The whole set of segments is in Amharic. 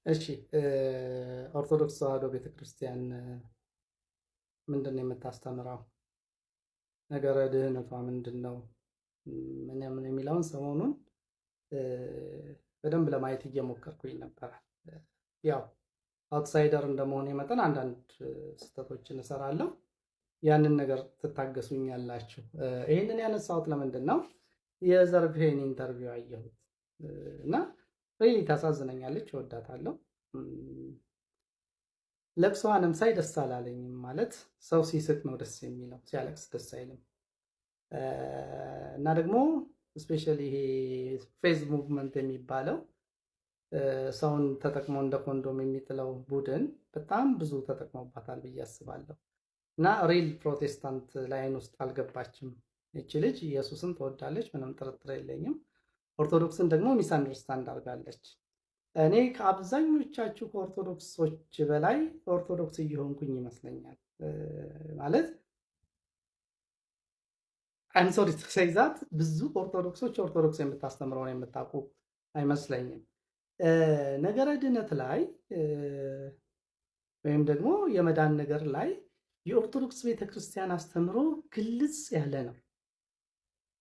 እሺ ኦርቶዶክስ ተዋህዶ ቤተክርስቲያን ምንድን ነው የምታስተምረው? ነገረ ድህነቷ ምንድን ነው? ምን የሚለውን ሰሞኑን በደንብ ለማየት እየሞከርኩኝ ነበረ። ያው አውትሳይደር እንደመሆኔ መጠን አንዳንድ ስህተቶችን እሰራለሁ። ያንን ነገር ትታገሱኛላችሁ። ይህንን ያነሳሁት ለምንድን ነው? የዘርፌን ኢንተርቪው አየሁት እና ታሳዝነኛለች፣ እወዳታለሁ። ለቅሷንም ሳይ ደስ አላለኝም። ማለት ሰው ሲስቅ ነው ደስ የሚለው፣ ሲያለቅስ ደስ አይልም። እና ደግሞ ስፔሻሊ ይሄ ፌዝ ሙቭመንት የሚባለው ሰውን ተጠቅሞ እንደ ኮንዶም የሚጥለው ቡድን በጣም ብዙ ተጠቅሞባታል ብዬ አስባለሁ። እና ሪል ፕሮቴስታንት ላይን ውስጥ አልገባችም ይቺ ልጅ። ኢየሱስን ትወዳለች፣ ምንም ጥርጥር የለኝም። ኦርቶዶክስን ደግሞ ሚስ አንደርስታንድ አድርጋለች። እኔ ከአብዛኞቻችሁ ከኦርቶዶክሶች በላይ ኦርቶዶክስ እየሆንኩኝ ይመስለኛል። ማለት አይም ሶሪ ቱ ሴይ ዛት ብዙ ኦርቶዶክሶች ኦርቶዶክስ የምታስተምረውን የምታውቁ አይመስለኝም። ነገረ ድነት ላይ ወይም ደግሞ የመዳን ነገር ላይ የኦርቶዶክስ ቤተክርስቲያን አስተምሮ ግልጽ ያለ ነው።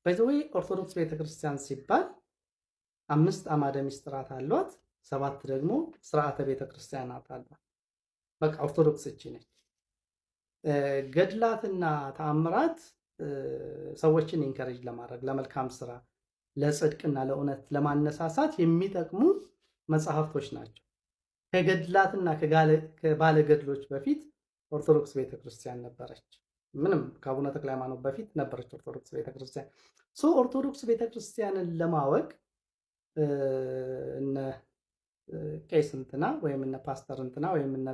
በዚህ ኦርቶዶክስ ቤተክርስቲያን ሲባል 5 አዕማደ ምስጢራት አሏት፣ 7 ደግሞ ስርዓተ ቤተክርስቲያናት አሏት። በቃ ኦርቶዶክስ እቺ ነች። ገድላትና ተአምራት ሰዎችን ኢንከሬጅ ለማድረግ ለመልካም ስራ፣ ለጽድቅና ለእውነት ለማነሳሳት የሚጠቅሙ መጽሐፍቶች ናቸው። ከገድላትና ከባለ ገድሎች በፊት ኦርቶዶክስ ቤተክርስቲያን ነበረች። ምንም ከአቡነ ተክለ ሃይማኖት በፊት ነበረች ኦርቶዶክስ ቤተክርስቲያን። ኦርቶዶክስ ቤተክርስቲያንን ለማወቅ እነ ቄስ እንትና ወይም እነ ፓስተር እንትና ወይም እነ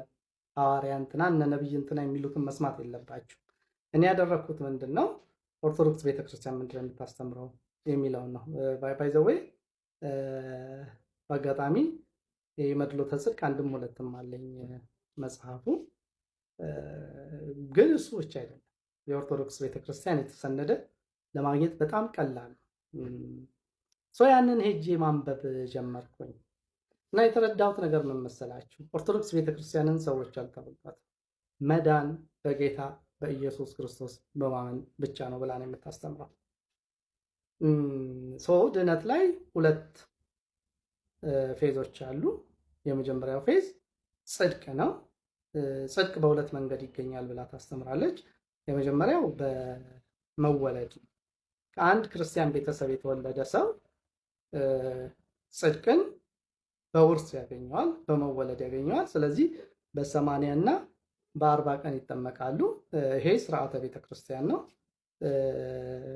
ሐዋርያ እንትና እነ ነብይ እንትና የሚሉትን መስማት የለባችሁ። እኔ ያደረኩት ምንድን ነው ኦርቶዶክስ ቤተክርስቲያን ምንድን ነው የምታስተምረው የሚለውን ነው። ባይ ዘ ዌይ በአጋጣሚ የመድሎተ ጽድቅ 1ም 2ም አለኝ መጽሐፉ። ግን እሱ ብቻ አይደለም። የኦርቶዶክስ ቤተክርስቲያን የተሰነደ ለማግኘት በጣም ቀላል ያንን ሄጄ ማንበብ ጀመርኩኝ እና የተረዳሁት ነገር ምን መሰላችሁ? ኦርቶዶክስ ቤተክርስቲያንን ሰዎች አልተረዷት። መዳን በጌታ በኢየሱስ ክርስቶስ በማመን ብቻ ነው ብላ ነው የምታስተምረው። ድነት ላይ 2 ፌዞች አሉ። የመጀመሪያው ፌዝ ጽድቅ ነው። ጽድቅ በ2 መንገድ ይገኛል ብላ ታስተምራለች። የመጀመሪያው በመወለድ ከአንድ ክርስቲያን ቤተሰብ የተወለደ ሰው ጽድቅን በውርስ ያገኘዋል፣ በመወለድ ያገኘዋል። ስለዚህ በ80 እና በ40 ቀን ይጠመቃሉ። ይሄ ስርዓተ ቤተክርስቲያን ነው።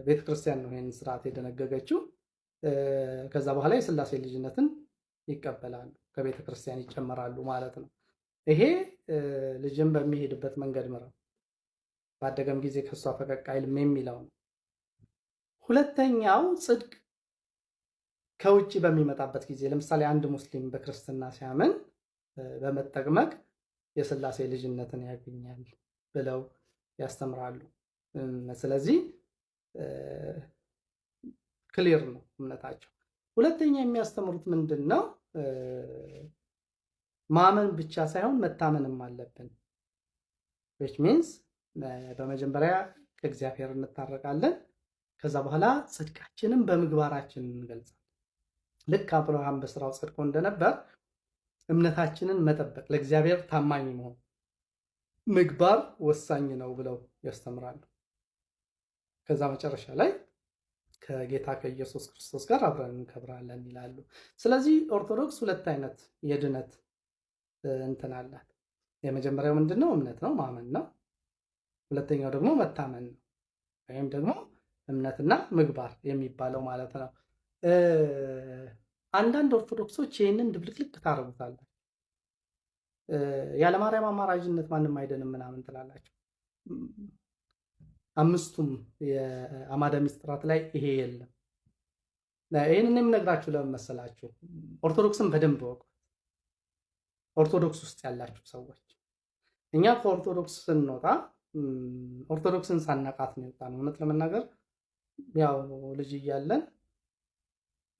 ቤተክርስቲያን ነው ይሄን ስርዓት የደነገገችው። ከዛ በኋላ የሥላሴ ልጅነትን ይቀበላሉ፣ ከቤተክርስቲያን ይጨመራሉ ማለት ነው። ይሄ ልጅም በሚሄድበት መንገድ ምረው ባደገም ጊዜ ከሷ ፈቀቅ አይልም የሚለው ነው። ሁለተኛው ጽድቅ ከውጭ በሚመጣበት ጊዜ ለምሳሌ አንድ ሙስሊም በክርስትና ሲያምን በመጠቅመቅ የሥላሴ ልጅነትን ያገኛል ብለው ያስተምራሉ። ስለዚህ ክሊር ነው እምነታቸው። ሁለተኛ የሚያስተምሩት ምንድን ነው? ማመን ብቻ ሳይሆን መታመንም አለብን። which means በመጀመሪያ ከእግዚአብሔር እንታረቃለን። ከዛ በኋላ ጽድቃችንን በምግባራችን እንገልጻለን። ልክ አብርሃም በስራው ጸድቆ እንደነበር እምነታችንን መጠበቅ፣ ለእግዚአብሔር ታማኝ መሆን፣ ምግባር ወሳኝ ነው ብለው ያስተምራሉ። ከዛ መጨረሻ ላይ ከጌታ ከኢየሱስ ክርስቶስ ጋር አብረን እንከብራለን ይላሉ። ስለዚህ ኦርቶዶክስ 2 አይነት የድነት እንትን አላት። የመጀመሪያው ምንድነው? እምነት ነው፣ ማመን ነው። ሁለተኛው ደግሞ መታመን ነው፣ ወይም ደግሞ እምነትና ምግባር የሚባለው ማለት ነው። አንዳንድ ኦርቶዶክሶች ይህንን ድብልቅልቅ ታረጉታላችሁ። ያለ ማርያም አማራጅነት ማንም አይደንም ምናምን ትላላችሁ። 5ቱም የአዕማደ ምስጢራት ላይ ይሄ የለም። ይህንን የምነግራችሁ ለምን መሰላችሁ? ኦርቶዶክስን በደንብ ወቁ። ኦርቶዶክስ ውስጥ ያላችሁ ሰዎች፣ እኛ ከኦርቶዶክስ ስንወጣ ኦርቶዶክስን ሳናቃት ነው የወጣነው። እውነት ለመናገር ያው ልጅ እያለን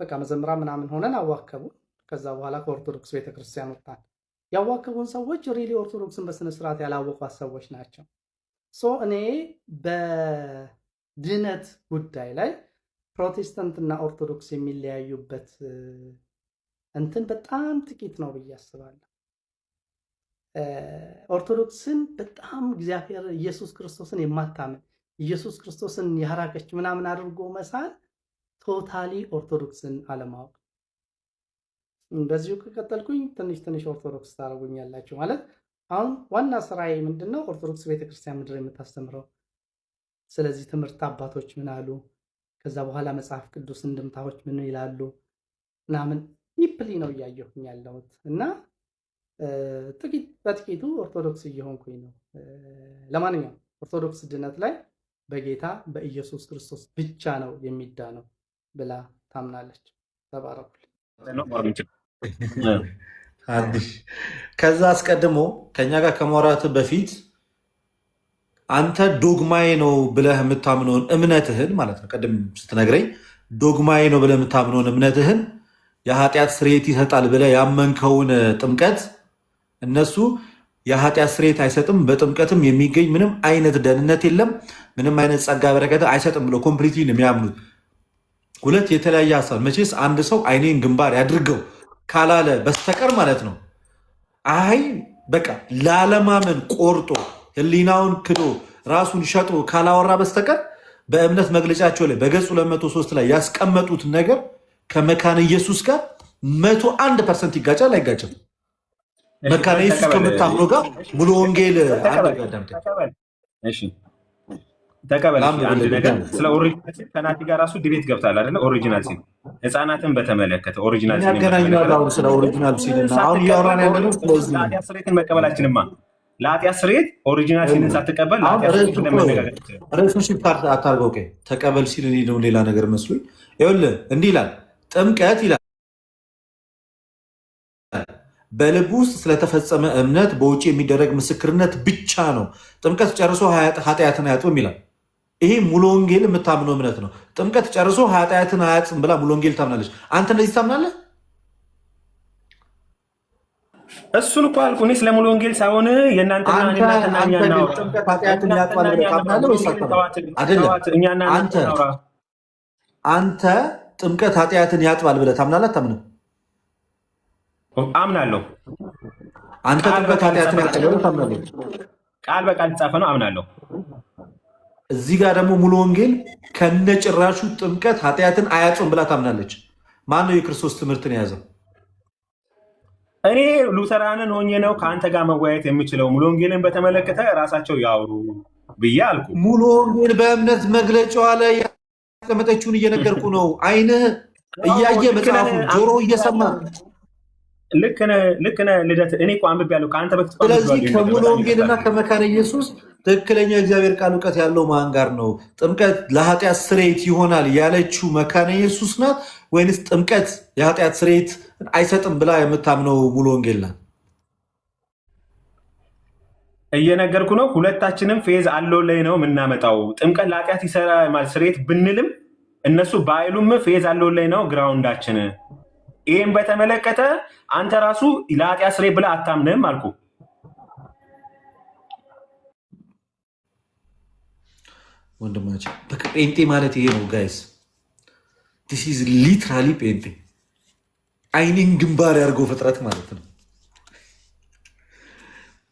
በቃ መዘምራ ምናምን ሆነን አዋከቡ። ከዛ በኋላ ከኦርቶዶክስ ቤተክርስቲያን ወጣን። ያዋከቡን ሰዎች ሪሊ ኦርቶዶክስን በስነስርዓት ያላወቋት ሰዎች ናቸው። እኔ በድነት ጉዳይ ላይ ፕሮቴስታንት እና ኦርቶዶክስ የሚለያዩበት እንትን በጣም ጥቂት ነው ብዬ አስባለሁ። ኦርቶዶክስን በጣም እግዚአብሔር ኢየሱስ ክርስቶስን የማታምን ኢየሱስ ክርስቶስን ያራቀች ምናምን አድርጎ መሳል ቶታሊ ኦርቶዶክስን አለማወቅ። በዚሁ ከቀጠልኩኝ ትንሽ ኦርቶዶክስ ታደርጉኛላችሁ ማለት አሁን ዋና ስራዬ ምንድነው? ኦርቶዶክስ ቤተክርስቲያን ምድር የምታስተምረው ስለዚህ ትምህርት አባቶች ምን አሉ፣ ከዛ በኋላ መጽሐፍ ቅዱስ እንድምታዎች ምን ይላሉ ምናምን ዲፕሊ ነው እያየሁኝ ያለሁት እና በጥቂቱ ኦርቶዶክስ እየሆንኩኝ ነው። ለማንኛውም ኦርቶዶክስ ድነት ላይ በጌታ በኢየሱስ ክርስቶስ ብቻ ነው የሚዳነው ብላ ታምናለች። ተባረኩልኝ። ከዛ አስቀድሞ ከኛ ጋር ከማውራት በፊት አንተ ዶግማዬ ነው ብለህ የምታምነውን እምነትህን ማለት ነው፣ ቀደም ስትነግረኝ ዶግማዬ ነው ብለህ የምታምነውን እምነትህን የኃጢአት ስርየት ይሰጣል ብለህ ያመንከውን ጥምቀት እነሱ የኃጢአት ስርየት አይሰጥም፣ በጥምቀትም የሚገኝ ምንም አይነት ደህንነት የለም፣ ምንም አይነት ጸጋ በረከት አይሰጥም ብለው ኮምፕሊትሊ ነው የሚያምኑት። ሁለት የተለያየ ሀሳብ። መቼስ አንድ ሰው አይኔን ግንባር ያድርገው ካላለ በስተቀር ማለት ነው አይ በቃ ላለማመን ቆርጦ ህሊናውን ክዶ ራሱን ሸጦ ካላወራ በስተቀር በእምነት መግለጫቸው ላይ በገጽ 203 ላይ ያስቀመጡት ነገር ከመካነ ኢየሱስ ጋር 101% ይጋጫል አይጋጭም? መካነ ኢየሱስ ከምታምኖ ጋር ሙሉ ወንጌል ተቀበል። አንድ ነገር ስለ ኦሪጂናል ሲን ከናቲ ጋር ራሱ ዲቤት ገብታል አይደለ? ኦሪጂናል ሲን ህፃናትን በተመለከተ ኦሪጂናል ሲን ያገናኛል። ስለ ኦሪጂናል ሲን አሁን እያወራን ያለነው ስለዚህ ለኃጢአት ስርየትን መቀበላችንማ ለኃጢአት ስርየት ኦሪጂናል ሲንን ሳትቀበል ለኃጢአት ስርየት ለመነጋገር ርዕሱን ሽፍት አታርገው። ተቀበል ሲል እኔ ነው ሌላ ነገር መስሎኝ። ይኸውልህ እንዲህ ይላል፣ ጥምቀት ይላል በልብ ውስጥ ስለተፈጸመ እምነት በውጭ የሚደረግ ምስክርነት ብቻ ነው። ጥምቀት ጨርሶ ኃጢአትን አያጥብም ይላል። ይሄ ሙሉ ወንጌል የምታምነው እምነት ነው። ጥምቀት ጨርሶ ኃጢአትን አያጥብም ብላ ሙሉ ወንጌል ታምናለች። አንተ እንደዚህ ታምናለህ? እሱን እኮ አልኩ። እኔ ስለ ሙሉ ወንጌል ሳይሆን የእናንተና ጥምቀት ኃጢአትን ያጥባል ብለህ ታምናለህ ወይስ አንተ ጥምቀት ኃጢአትን ያጥባል ብለህ ታምናለህ አታምንም? አምናለሁ። አንተ ጥምቀት ኃጢአትን ያጥባል ብለህ ታምናለህ? ቃል በቃል የተጻፈ ነው፣ አምናለሁ። እዚህ ጋር ደግሞ ሙሉ ወንጌል ከነጭራሹ ጥምቀት ኃጢአትን አያጥብም ብላ ታምናለች። ማነው የክርስቶስ ትምህርትን የያዘው? እኔ ሉተራንን ሆኜ ነው ከአንተ ጋር መወያየት የምችለው። ሙሉ ወንጌልን በተመለከተ ራሳቸው ያወሩ ብዬ አልኩ። ሙሉ ወንጌል በእምነት መግለጫዋ ላይ ያስቀመጠችውን እየነገርኩ ነው። አይንህ እያየ መጽሐፉን ጆሮ እየሰማ ልክ ነህ ልደት። እኔ እኮ አንብቤያለሁ ከአንተ በፊት። ስለዚህ ከሙሉ ወንጌልና ከመካነ ኢየሱስ ትክክለኛ እግዚአብሔር ቃል እውቀት ያለው ማን ጋር ነው? ጥምቀት ለኃጢአት ስርየት ይሆናል ያለችው መካነ ኢየሱስ ናት ወይንስ ጥምቀት የኃጢአት ስርየት አይሰጥም ብላ የምታምነው ሙሉ ወንጌል ናት? እየነገርኩ ነው። ሁለታችንም ፌዝ አለው ላይ ነው የምናመጣው። ጥምቀት ለኃጢአት ይሰራ ማለት ስርየት ብንልም እነሱ ባይሉም ፌዝ አለው ላይ ነው ግራውንዳችን። ይህም በተመለከተ አንተ ራሱ ለኃጢአት ስርየት ብለህ አታምንም አልኩ። ወንድማችን በቃ ጴንጤ ማለት ይሄ ነው ጋይስ። ዲስ ኢዝ ሊትራሊ ጴንጤ አይኔን ግንባር ያድርገው ፍጥረት ማለት ነው።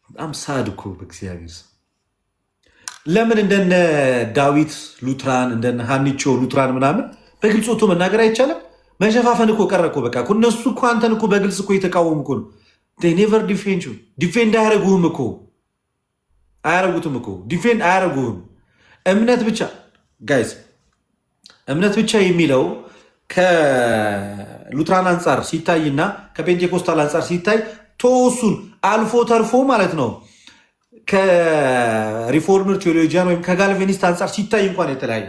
በጣም ሳድ እኮ በእግዚአብሔር ስም። ለምን እንደነ ዳዊት ሉትራን እንደነ ሀኒቾ ሉትራን ምናምን በግልጽ ወጥቶ መናገር አይቻልም? መሸፋፈን እኮ ቀረ እኮ በቃ እነሱ እኮ አንተን እኮ በግልጽ እኮ የተቃወሙ እኮ ነው። ኔቨር ዲፌንድ አያደርጉህም እኮ አያደርጉትም እኮ ዲፌንድ አያደርጉህም። እምነት ብቻ ጋይዝ፣ እምነት ብቻ የሚለው ከሉትራን አንጻር ሲታይና ከፔንቴኮስታል አንጻር ሲታይ ተወሱን አልፎ ተርፎ ማለት ነው ከሪፎርመር ቴዎሎጂያን ወይም ከጋልቬኒስት አንጻር ሲታይ እንኳን የተለያየ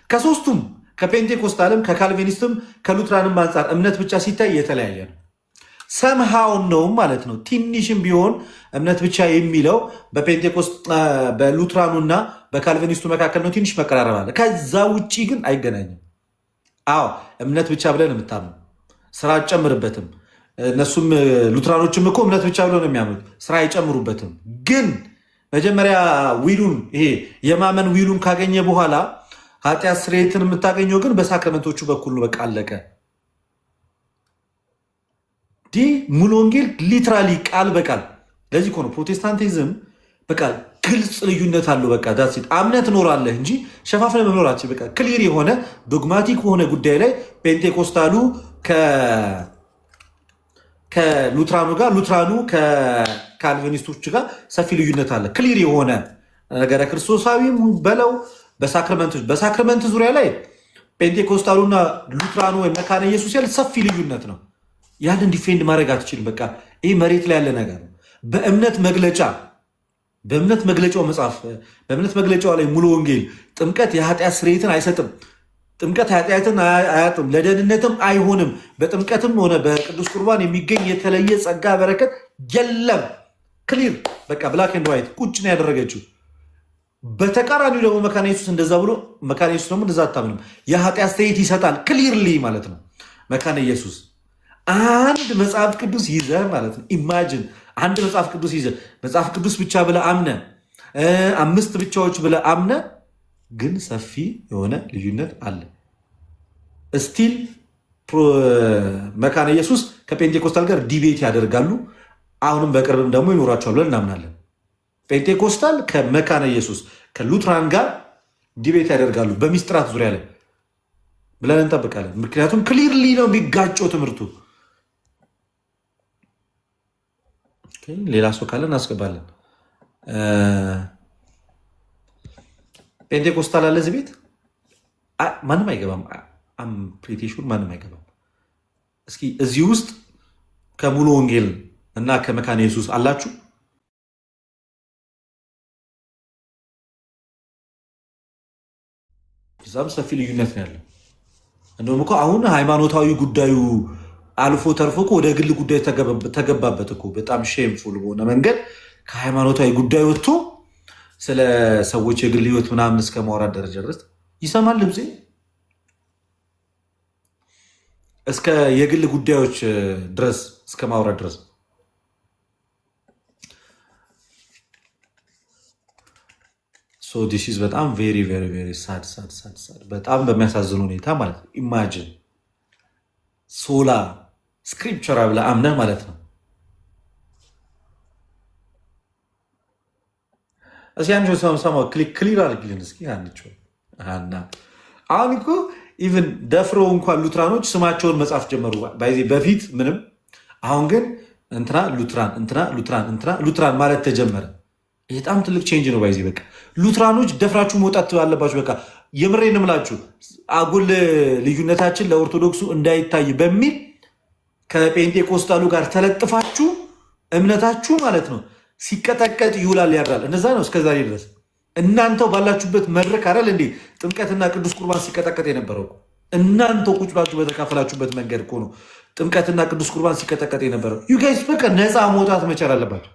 ከሶስቱም ከፔንቴኮስታልም ከካልቬኒስትም ከሉትራንም አንጻር እምነት ብቻ ሲታይ የተለያየ ነው። ሰምሃውን ነው ማለት ነው። ትንሽም ቢሆን እምነት ብቻ የሚለው በፔንቴኮስት በሉትራኑና በካልቪኒስቱ መካከል ነው። ትንሽ መቀራረብ አለ። ከዛ ውጭ ግን አይገናኝም። አዎ እምነት ብቻ ብለን የምታምነው ስራ አትጨምርበትም። እነሱም ሉትራኖችም እኮ እምነት ብቻ ብሎ ነው የሚያምኑት፣ ስራ አይጨምሩበትም። ግን መጀመሪያ ዊሉን ይሄ የማመን ዊሉን ካገኘ በኋላ ኃጢአት ስርየትን የምታገኘው ግን በሳክረመንቶቹ በኩል ነው። በቃ አለቀ። ሙሉ ወንጌል ሊትራሊ ቃል በቃል ለዚህ እኮ ነው ፕሮቴስታንቲዝም በቃ ግልጽ ልዩነት አለው። በቃ ዳሴት አምነት ትኖራለህ እንጂ ሸፋፍነ መኖራቸው በቃ ክሊር የሆነ ዶግማቲክ በሆነ ጉዳይ ላይ ፔንቴኮስታሉ ከሉትራኑ ጋር፣ ሉትራኑ ከካልቪኒስቶች ጋር ሰፊ ልዩነት አለ። ክሊር የሆነ ነገረ ክርስቶሳዊም በለው በሳክረመንት ዙሪያ ላይ ፔንቴኮስታሉና ሉትራኑ ወይም መካነ ኢየሱስ ያለ ሰፊ ልዩነት ነው። ያንን ዲፌንድ ማድረግ አትችልም። በቃ ይህ መሬት ላይ ያለ ነገር ነው። በእምነት መግለጫው መጽሐፍ በእምነት መግለጫው ላይ ሙሉ ወንጌል ጥምቀት የኃጢአት ስርየትን አይሰጥም፣ ጥምቀት ኃጢአትን አያጥም፣ ለደህንነትም አይሆንም፣ በጥምቀትም ሆነ በቅዱስ ቁርባን የሚገኝ የተለየ ጸጋ በረከት የለም። ክሊር በቃ ብላክ ኤንድ ዋይት ቁጭ ነው ያደረገችው። በተቃራኒው ደግሞ መካነ ኢየሱስ እንደዛ ብሎ መካነ ኢየሱስ ደግሞ እንደዛ አታምንም፣ የኃጢአት ስርየት ይሰጣል ክሊርሊ ማለት ነው። መካነ ኢየሱስ አንድ መጽሐፍ ቅዱስ ይዘህ ማለት ነው። ኢማጅን አንድ መጽሐፍ ቅዱስ ይዘህ መጽሐፍ ቅዱስ ብቻ ብለህ አምነህ 5 ብቻዎች ብለህ አምነህ ግን ሰፊ የሆነ ልዩነት አለ። እስቲል መካነ ኢየሱስ ከፔንቴኮስታል ጋር ዲቤት ያደርጋሉ። አሁንም በቅርብም ደግሞ ይኖራቸዋል ብለን እናምናለን። ፔንቴኮስታል ከመካነ ኢየሱስ ከሉትራን ጋር ዲቤት ያደርጋሉ በሚስጥራት ዙሪያ ላይ ብለን እንጠብቃለን። ምክንያቱም ክሊርሊ ነው የሚጋጨው ትምህርቱ። ሌላ ሰው ካለ እናስገባለን። ፔንቴኮስታል አለ እዚህ ቤት ማንም አይገባም። ፕሪቴሹን ማንም አይገባም። እስኪ እዚህ ውስጥ ከሙሉ ወንጌል እና ከመካነ ኢየሱስ አላችሁ? እዛም ሰፊ ልዩነት ነው ያለው። እንደውም እኮ አሁን ሃይማኖታዊ ጉዳዩ አልፎ ተርፎ ወደ ግል ጉዳይ ተገባበት እኮ በጣም ሼምፉል በሆነ መንገድ ከሃይማኖታዊ ጉዳይ ወጥቶ ስለ ሰዎች የግል ህይወት ምናምን እስከ ማውራት ደረጃ ድረስ ይሰማል ድምፄ እስከ የግል ጉዳዮች ድረስ እስከ ማውራት ድረስ። ሶ ዲስ ኢዝ በጣም ቬሪ ቬሪ ቬሪ ሳድ በጣም በሚያሳዝን ሁኔታ ማለት ነው። ኢማጂን ሶላ ስክሪፕቸራ ብለህ አምነህ ማለት ነው። እስኪ አንቺ ሰማው ክሊር አድርጊልን እስኪ አንቺ አሁን እኮ ኢቭን ደፍሮ እንኳን ሉትራኖች ስማቸውን መጻፍ ጀመሩ። በፊት ምንም፣ አሁን ግን እንትና ሉትራን እንትና ሉትራን እንትና ሉትራን ማለት ተጀመረ። በጣም ትልቅ ቼንጅ ነው። በቃ ሉትራኖች ደፍራችሁ መውጣት አለባችሁ። በቃ የምሬን እምላችሁ አጉል ልዩነታችን ለኦርቶዶክሱ እንዳይታይ በሚል ከጴንጤቆስጣሉ ጋር ተለጥፋችሁ እምነታችሁ ማለት ነው ሲቀጠቀጥ ይውላል ያድራል። እነዛ ነው እስከዛሬ ድረስ እናንተው ባላችሁበት መድረክ አይደል እንዴ ጥምቀትና ቅዱስ ቁርባን ሲቀጠቀጥ የነበረው? እናንተው ቁጭ ብላችሁ በተካፈላችሁበት መንገድ እኮ ነው ጥምቀትና ቅዱስ ቁርባን ሲቀጠቀጥ የነበረው። ዩ ጋይስ በቃ ነፃ መውጣት መቻል አለባቸው።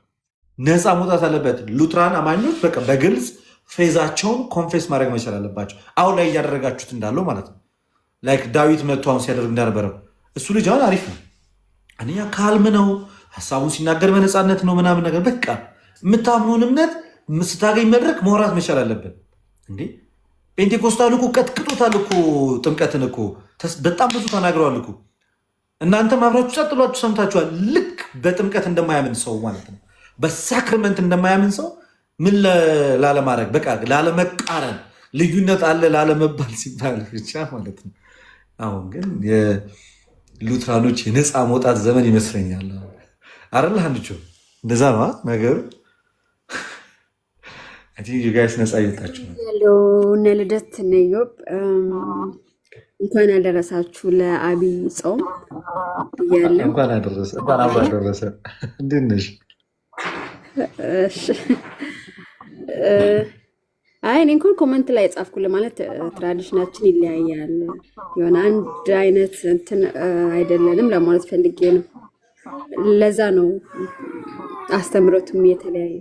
ነፃ መውጣት አለበት። ሉትራን አማኞች በቃ በግልጽ ፌዛቸውን ኮንፌስ ማድረግ መቻል አለባቸው። አሁን ላይ እያደረጋችሁት እንዳለው ማለት ነው። ላይክ ዳዊት መጥቶ አሁን ሲያደርግ እንዳነበረው እሱ ልጅ አሁን አሪፍ ነው። አንደኛ ካልም ነው፣ ሀሳቡን ሲናገር በነፃነት ነው ምናምን ነገር በቃ የምታምኑን እምነት ስታገኝ መድረክ ማውራት መቻል አለብን እንዴ። ፔንቴኮስታሉ እኮ ቀጥቅጦታል እኮ ጥምቀትን እኮ በጣም ብዙ ተናግረዋል እኮ። እናንተም አብራችሁ ጸጥ ብላችሁ ሰምታችኋል። ልክ በጥምቀት እንደማያምን ሰው ማለት ነው፣ በሳክርመንት እንደማያምን ሰው ምን ላለማድረግ በቃ ላለመቃረን፣ ልዩነት አለ ላለመባል ሲባል ብቻ ማለት ነው። አሁን ግን የሉትራኖች የነፃ መውጣት ዘመን ይመስለኛል አይደል? አንቺ እንደዛ ነው ነገሩ። ጋይስ ነፃ እየወጣችሁ ያለው እነ ልደት እነ ኢዮብ እንኳን ያደረሳችሁ ለአብይ ጾም እያለ እንኳን አደረሰ እንኳን አብሮ አደረሰ። እንዴት ነሽ? አይ እኔ እንኳን ኮመንት ላይ ጻፍኩልህ ማለት ትራዲሽናችን ይለያያል፣ የሆነ አንድ አይነት እንትን አይደለንም ለማለት ፈልጌ ነው። ለዛ ነው አስተምሮቱም የተለያየ።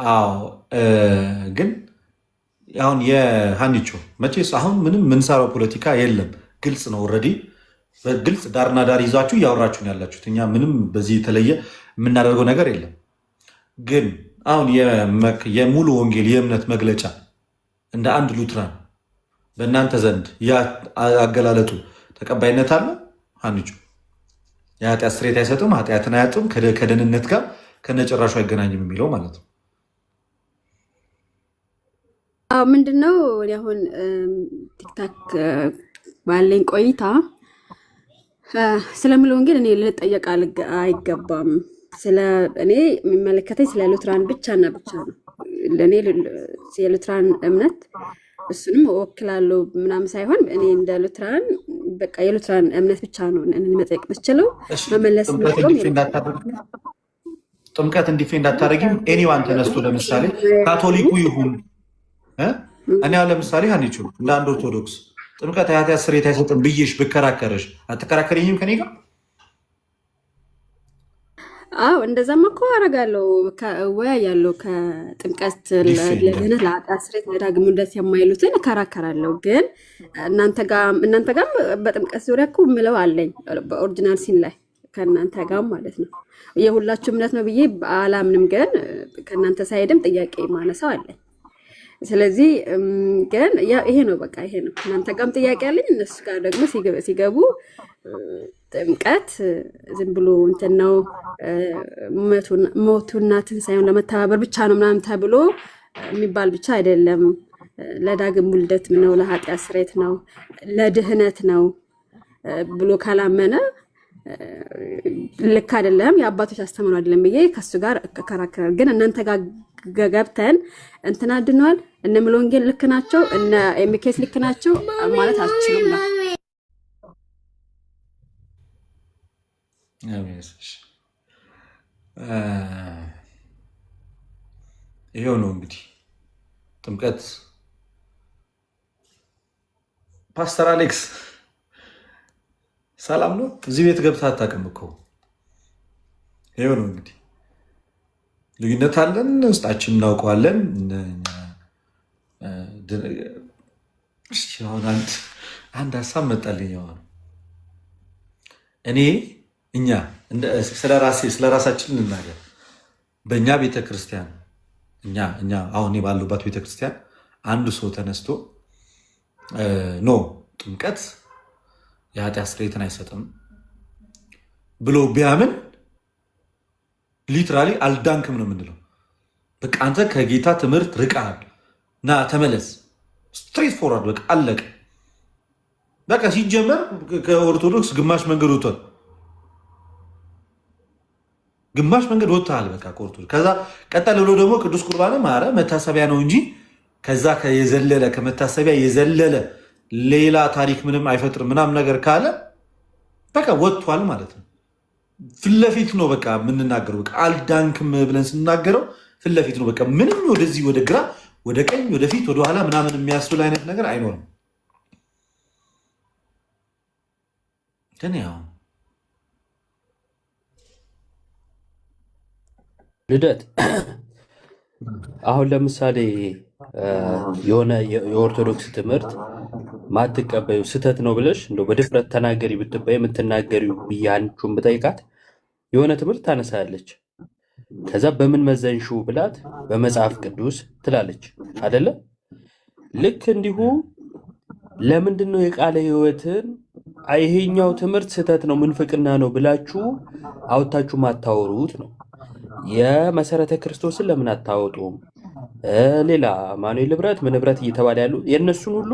አዎ ግን አሁን የሃኒቾ መቼስ አሁን ምንም ምንሰራው ፖለቲካ የለም፣ ግልጽ ነው። ኦልሬዲ በግልጽ ዳርና ዳር ይዛችሁ እያወራችሁ ነው ያላችሁት። እኛ ምንም በዚህ የተለየ የምናደርገው ነገር የለም። ግን አሁን የሙሉ ወንጌል የእምነት መግለጫ እንደ አንድ ሉትራን በእናንተ ዘንድ አገላለጡ ተቀባይነት አለ? ሃኒቾ የኃጢአት ስርየት አይሰጥም፣ ኃጢአትን አያጥም፣ ከደህንነት ጋር ከነጭራሹ አይገናኝም የሚለው ማለት ነው። ምንድነው አሁን ቲክታክ ባለኝ ቆይታ ስለምለው ወንጌል እኔ ልጠየቅ አይገባም። እኔ የሚመለከተኝ ስለ ሉትራን ብቻና ብቻ ነው። ለእኔ የሉትራን እምነት እሱንም እወክላለሁ ምናምን ሳይሆን እኔ እንደ ሉትራን በቃ የሉትራን እምነት ብቻ ነው መጠየቅ የምችለው። መመለስ ጥምቀት እንዲፌንድ አታደርጊም? ኤኒዋን ተነስቶ ለምሳሌ ካቶሊኩ ይሁን እኔ ለምሳሌ ሃኒቾ እንደ አንድ ኦርቶዶክስ ጥምቀት የኃጢአት ስርየት አይሰጥም ብዬሽ ብከራከርሽ አትከራከሪኝም ከኔ ጋር? አዎ እንደዛማ እኮ አደርጋለሁ። እወያያለሁ ከጥምቀት ለድህነት ለኃጢአት ስርየት ለዳግም ውልደት የማይሉትን እከራከራለሁ። ግን እናንተ ጋር በጥምቀት ዙሪያ እኮ የምለው አለኝ በኦሪጂናል ሲን ላይ ከእናንተ ጋር ማለት ነው። የሁላችሁ እምነት ነው ብዬ አላምንም፣ ግን ከእናንተ ሳይድም ጥያቄ ማነሳው አለኝ። ስለዚህ ግን ይሄ ነው በቃ ይሄ ነው። እናንተ ጋርም ጥያቄ አለኝ፣ እነሱ ጋር ደግሞ ሲገቡ ጥምቀት ዝም ብሎ እንትን ነው ሞቱና ትንሣኤውን ለመተባበር ብቻ ነው ምናምን ተብሎ የሚባል ብቻ አይደለም። ለዳግም ውልደት ነው፣ ለኃጢአት ስርየት ነው፣ ለድህነት ነው ብሎ ካላመነ ልክ አይደለም፣ የአባቶች አስተምሮ አይደለም ብዬ ከሱ ጋር እከራከራለሁ። ግን እናንተ ጋር ገብተን እንትና ድነዋል እነ ሙሉ ወንጌል ልክ ናቸው እነ ኤምኬስ ልክ ናቸው ማለት አልችልም ነው። ይሄው ነው እንግዲህ ጥምቀት። ፓስተር አሌክስ ሰላም ነው? እዚህ ቤት ገብታ አታውቅም እኮ። ይሄው ነው እንግዲህ ልዩነት አለን፣ ውስጣችን እናውቀዋለን። አንድ ሀሳብ መጣልኝ። እኛ ስለ ራሳችን እንናገር። በእኛ ቤተክርስቲያን እኛ አሁን ባሉባት ቤተክርስቲያን አንዱ ሰው ተነስቶ ኖ ጥምቀት የኃጢአት ስርየትን አይሰጥም ብሎ ቢያምን ሊትራሊ አልዳንክም ነው የምንለው። በቃ አንተ ከጌታ ትምህርት ርቀሃል፣ ና ተመለስ። ስትሬት ፎርዋርድ በቃ አለቀ። በቃ ሲጀመር ከኦርቶዶክስ ግማሽ መንገድ ወጥቷል። ግማሽ መንገድ ወጥተሃል በቃ ከኦርቶዶክስ። ከዛ ቀጠል ብሎ ደግሞ ቅዱስ ቁርባን ማረ መታሰቢያ ነው እንጂ ከዛ የዘለለ ከመታሰቢያ የዘለለ ሌላ ታሪክ ምንም አይፈጥርም ምናምን ነገር ካለ በቃ ወጥቷል ማለት ነው። ፊትለፊት ነው በቃ የምንናገረው። በቃ አልዳንክም ብለን ስንናገረው ፊትለፊት ነው በቃ ምንም ወደዚህ ወደ ግራ ወደ ቀኝ ወደ ፊት ወደ ኋላ ምናምን የሚያስብል አይነት ነገር አይኖርም። ግን ያው ልደት አሁን ለምሳሌ የሆነ የኦርቶዶክስ ትምህርት ማትቀበዩ ስህተት ነው ብለሽ እንደው በድፍረት ተናገሪ ብትባይ የምትናገሪው ብዬ አንቺን ብጠይቃት የሆነ ትምህርት ታነሳለች። ከዛ በምን መዘንሽው ብላት በመጽሐፍ ቅዱስ ትላለች አይደለ? ልክ እንዲሁ ለምንድን ነው የቃለ ሕይወትን ይሄኛው ትምህርት ስህተት ነው ምንፍቅና ነው ብላችሁ አውጥታችሁ ማታወሩት ነው? የመሰረተ ክርስቶስን ለምን አታወጡም? ሌላ ማኑኤል ህብረት ምን ህብረት እየተባለ ያሉ የእነሱን ሁሉ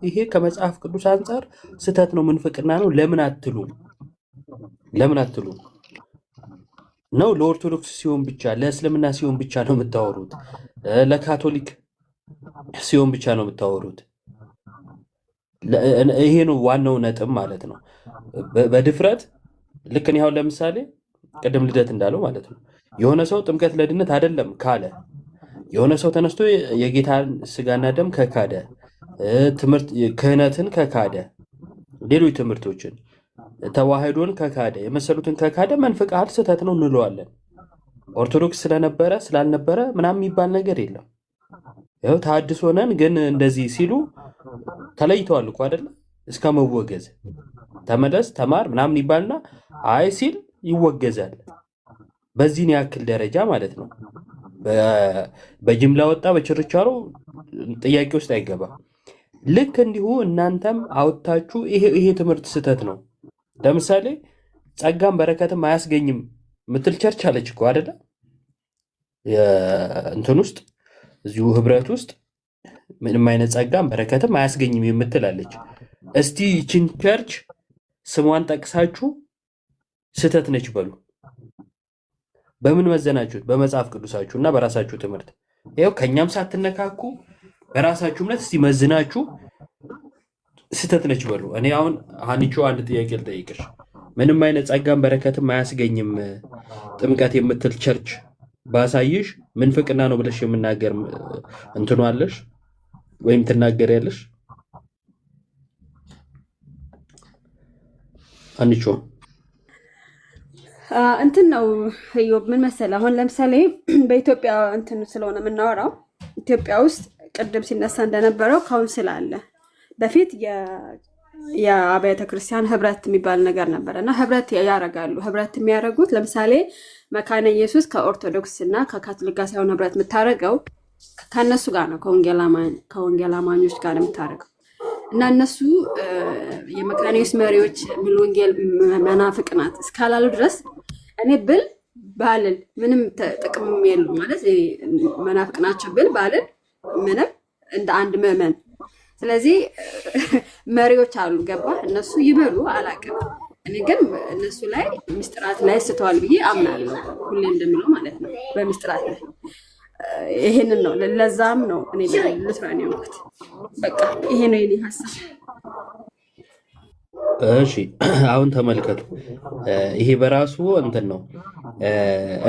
ይሄ ከመጽሐፍ ቅዱስ አንጻር ስህተት ነው ምንፍቅና ነው ለምን አትሉም? ለምን አትሉም ነው? ለኦርቶዶክስ ሲሆን ብቻ ለእስልምና ሲሆን ብቻ ነው የምታወሩት? ለካቶሊክ ሲሆን ብቻ ነው የምታወሩት? ይሄ ነው ዋናው ነጥብ ማለት ነው። በድፍረት ልክ እኔ አሁን ለምሳሌ ቅድም ልደት እንዳለው ማለት ነው የሆነ ሰው ጥምቀት ለድነት አይደለም ካለ፣ የሆነ ሰው ተነስቶ የጌታን ስጋና ደም ከካደ፣ ትምህርት ክህነትን ከካደ፣ ሌሎች ትምህርቶችን ተዋህዶን ከካደ፣ የመሰሉትን ከካደ መንፍቃል ስህተት ነው እንለዋለን። ኦርቶዶክስ ስለነበረ ስላልነበረ ምናምን የሚባል ነገር የለም። ይኸው ተሐድሶ ነን ግን እንደዚህ ሲሉ ተለይተዋል እኮ አይደለ? እስከ መወገዝ ተመለስ ተማር ምናምን ይባልና አይ ሲል ይወገዛል። በዚህን ያክል ደረጃ ማለት ነው። በጅምላ ወጣ በችርቻሮ ጥያቄ ውስጥ አይገባም። ልክ እንዲሁ እናንተም አውጥታችሁ ይሄ ትምህርት ስህተት ነው። ለምሳሌ ጸጋም በረከትም አያስገኝም ምትል ቸርች አለች እኮ አይደለ? እንትን ውስጥ እዚሁ ህብረት ውስጥ ምንም አይነት ጸጋም በረከትም አያስገኝም የምትላለች። እስቲ ይችን ቸርች ስሟን ጠቅሳችሁ ስህተት ነች በሉ። በምን መዘናችሁት? በመጽሐፍ ቅዱሳችሁ እና በራሳችሁ ትምህርት። ይኸው ከኛም ሳትነካኩ በራሳችሁ እምነት እስቲ መዝናችሁ ስህተት ነች በሉ። እኔ አሁን ሀኒቾ አንድ ጥያቄ ልጠይቅሽ። ምንም አይነት ጸጋም በረከትም አያስገኝም ጥምቀት የምትል ቸርች ባሳይሽ ምንፍቅና ነው ብለሽ የምናገር እንትኑ አለሽ ወይም ትናገሪያለሽ? አንቺ እንትን ነው እዮብ፣ ምን መሰለህ፣ አሁን ለምሳሌ በኢትዮጵያ እንትን ስለሆነ የምናወራው ኢትዮጵያ ውስጥ ቅድም ሲነሳ እንደነበረው ካውንስል አለ። በፊት የአብያተ ክርስቲያን ህብረት የሚባል ነገር ነበረ እና ህብረት ያደርጋሉ። ህብረት የሚያደርጉት ለምሳሌ መካነ ኢየሱስ ከኦርቶዶክስ እና ከካቶሊክ ጋር ሳይሆን ህብረት የምታደርገው ከእነሱ ጋር ነው፣ ከወንጌል አማኞች ጋር ነው የምታደርገው። እና እነሱ የመካነ ኢየሱስ መሪዎች ሙሉ ወንጌል መናፍቅ ናት እስካላሉ ድረስ እኔ ብል ባልል ምንም ጥቅም የለው ማለት መናፍቅ ናቸው ብል ባልል ምንም እንደ አንድ ምዕመን። ስለዚህ መሪዎች አሉ ገባ፣ እነሱ ይበሉ አላውቅም። እኔ ግን እነሱ ላይ ምስጢራት ላይ ስተዋል ብዬ አምናለሁ፣ ሁሌ እንደምለው ማለት ነው በምስጢራት ላይ። ይሄንን ነው ለዛም ነው እኔ ልስራ ነው ያልኩት። በቃ ይሄ ነው የኔ ሀሳብ። እሺ አሁን ተመልከቱ፣ ይሄ በራሱ እንትን ነው።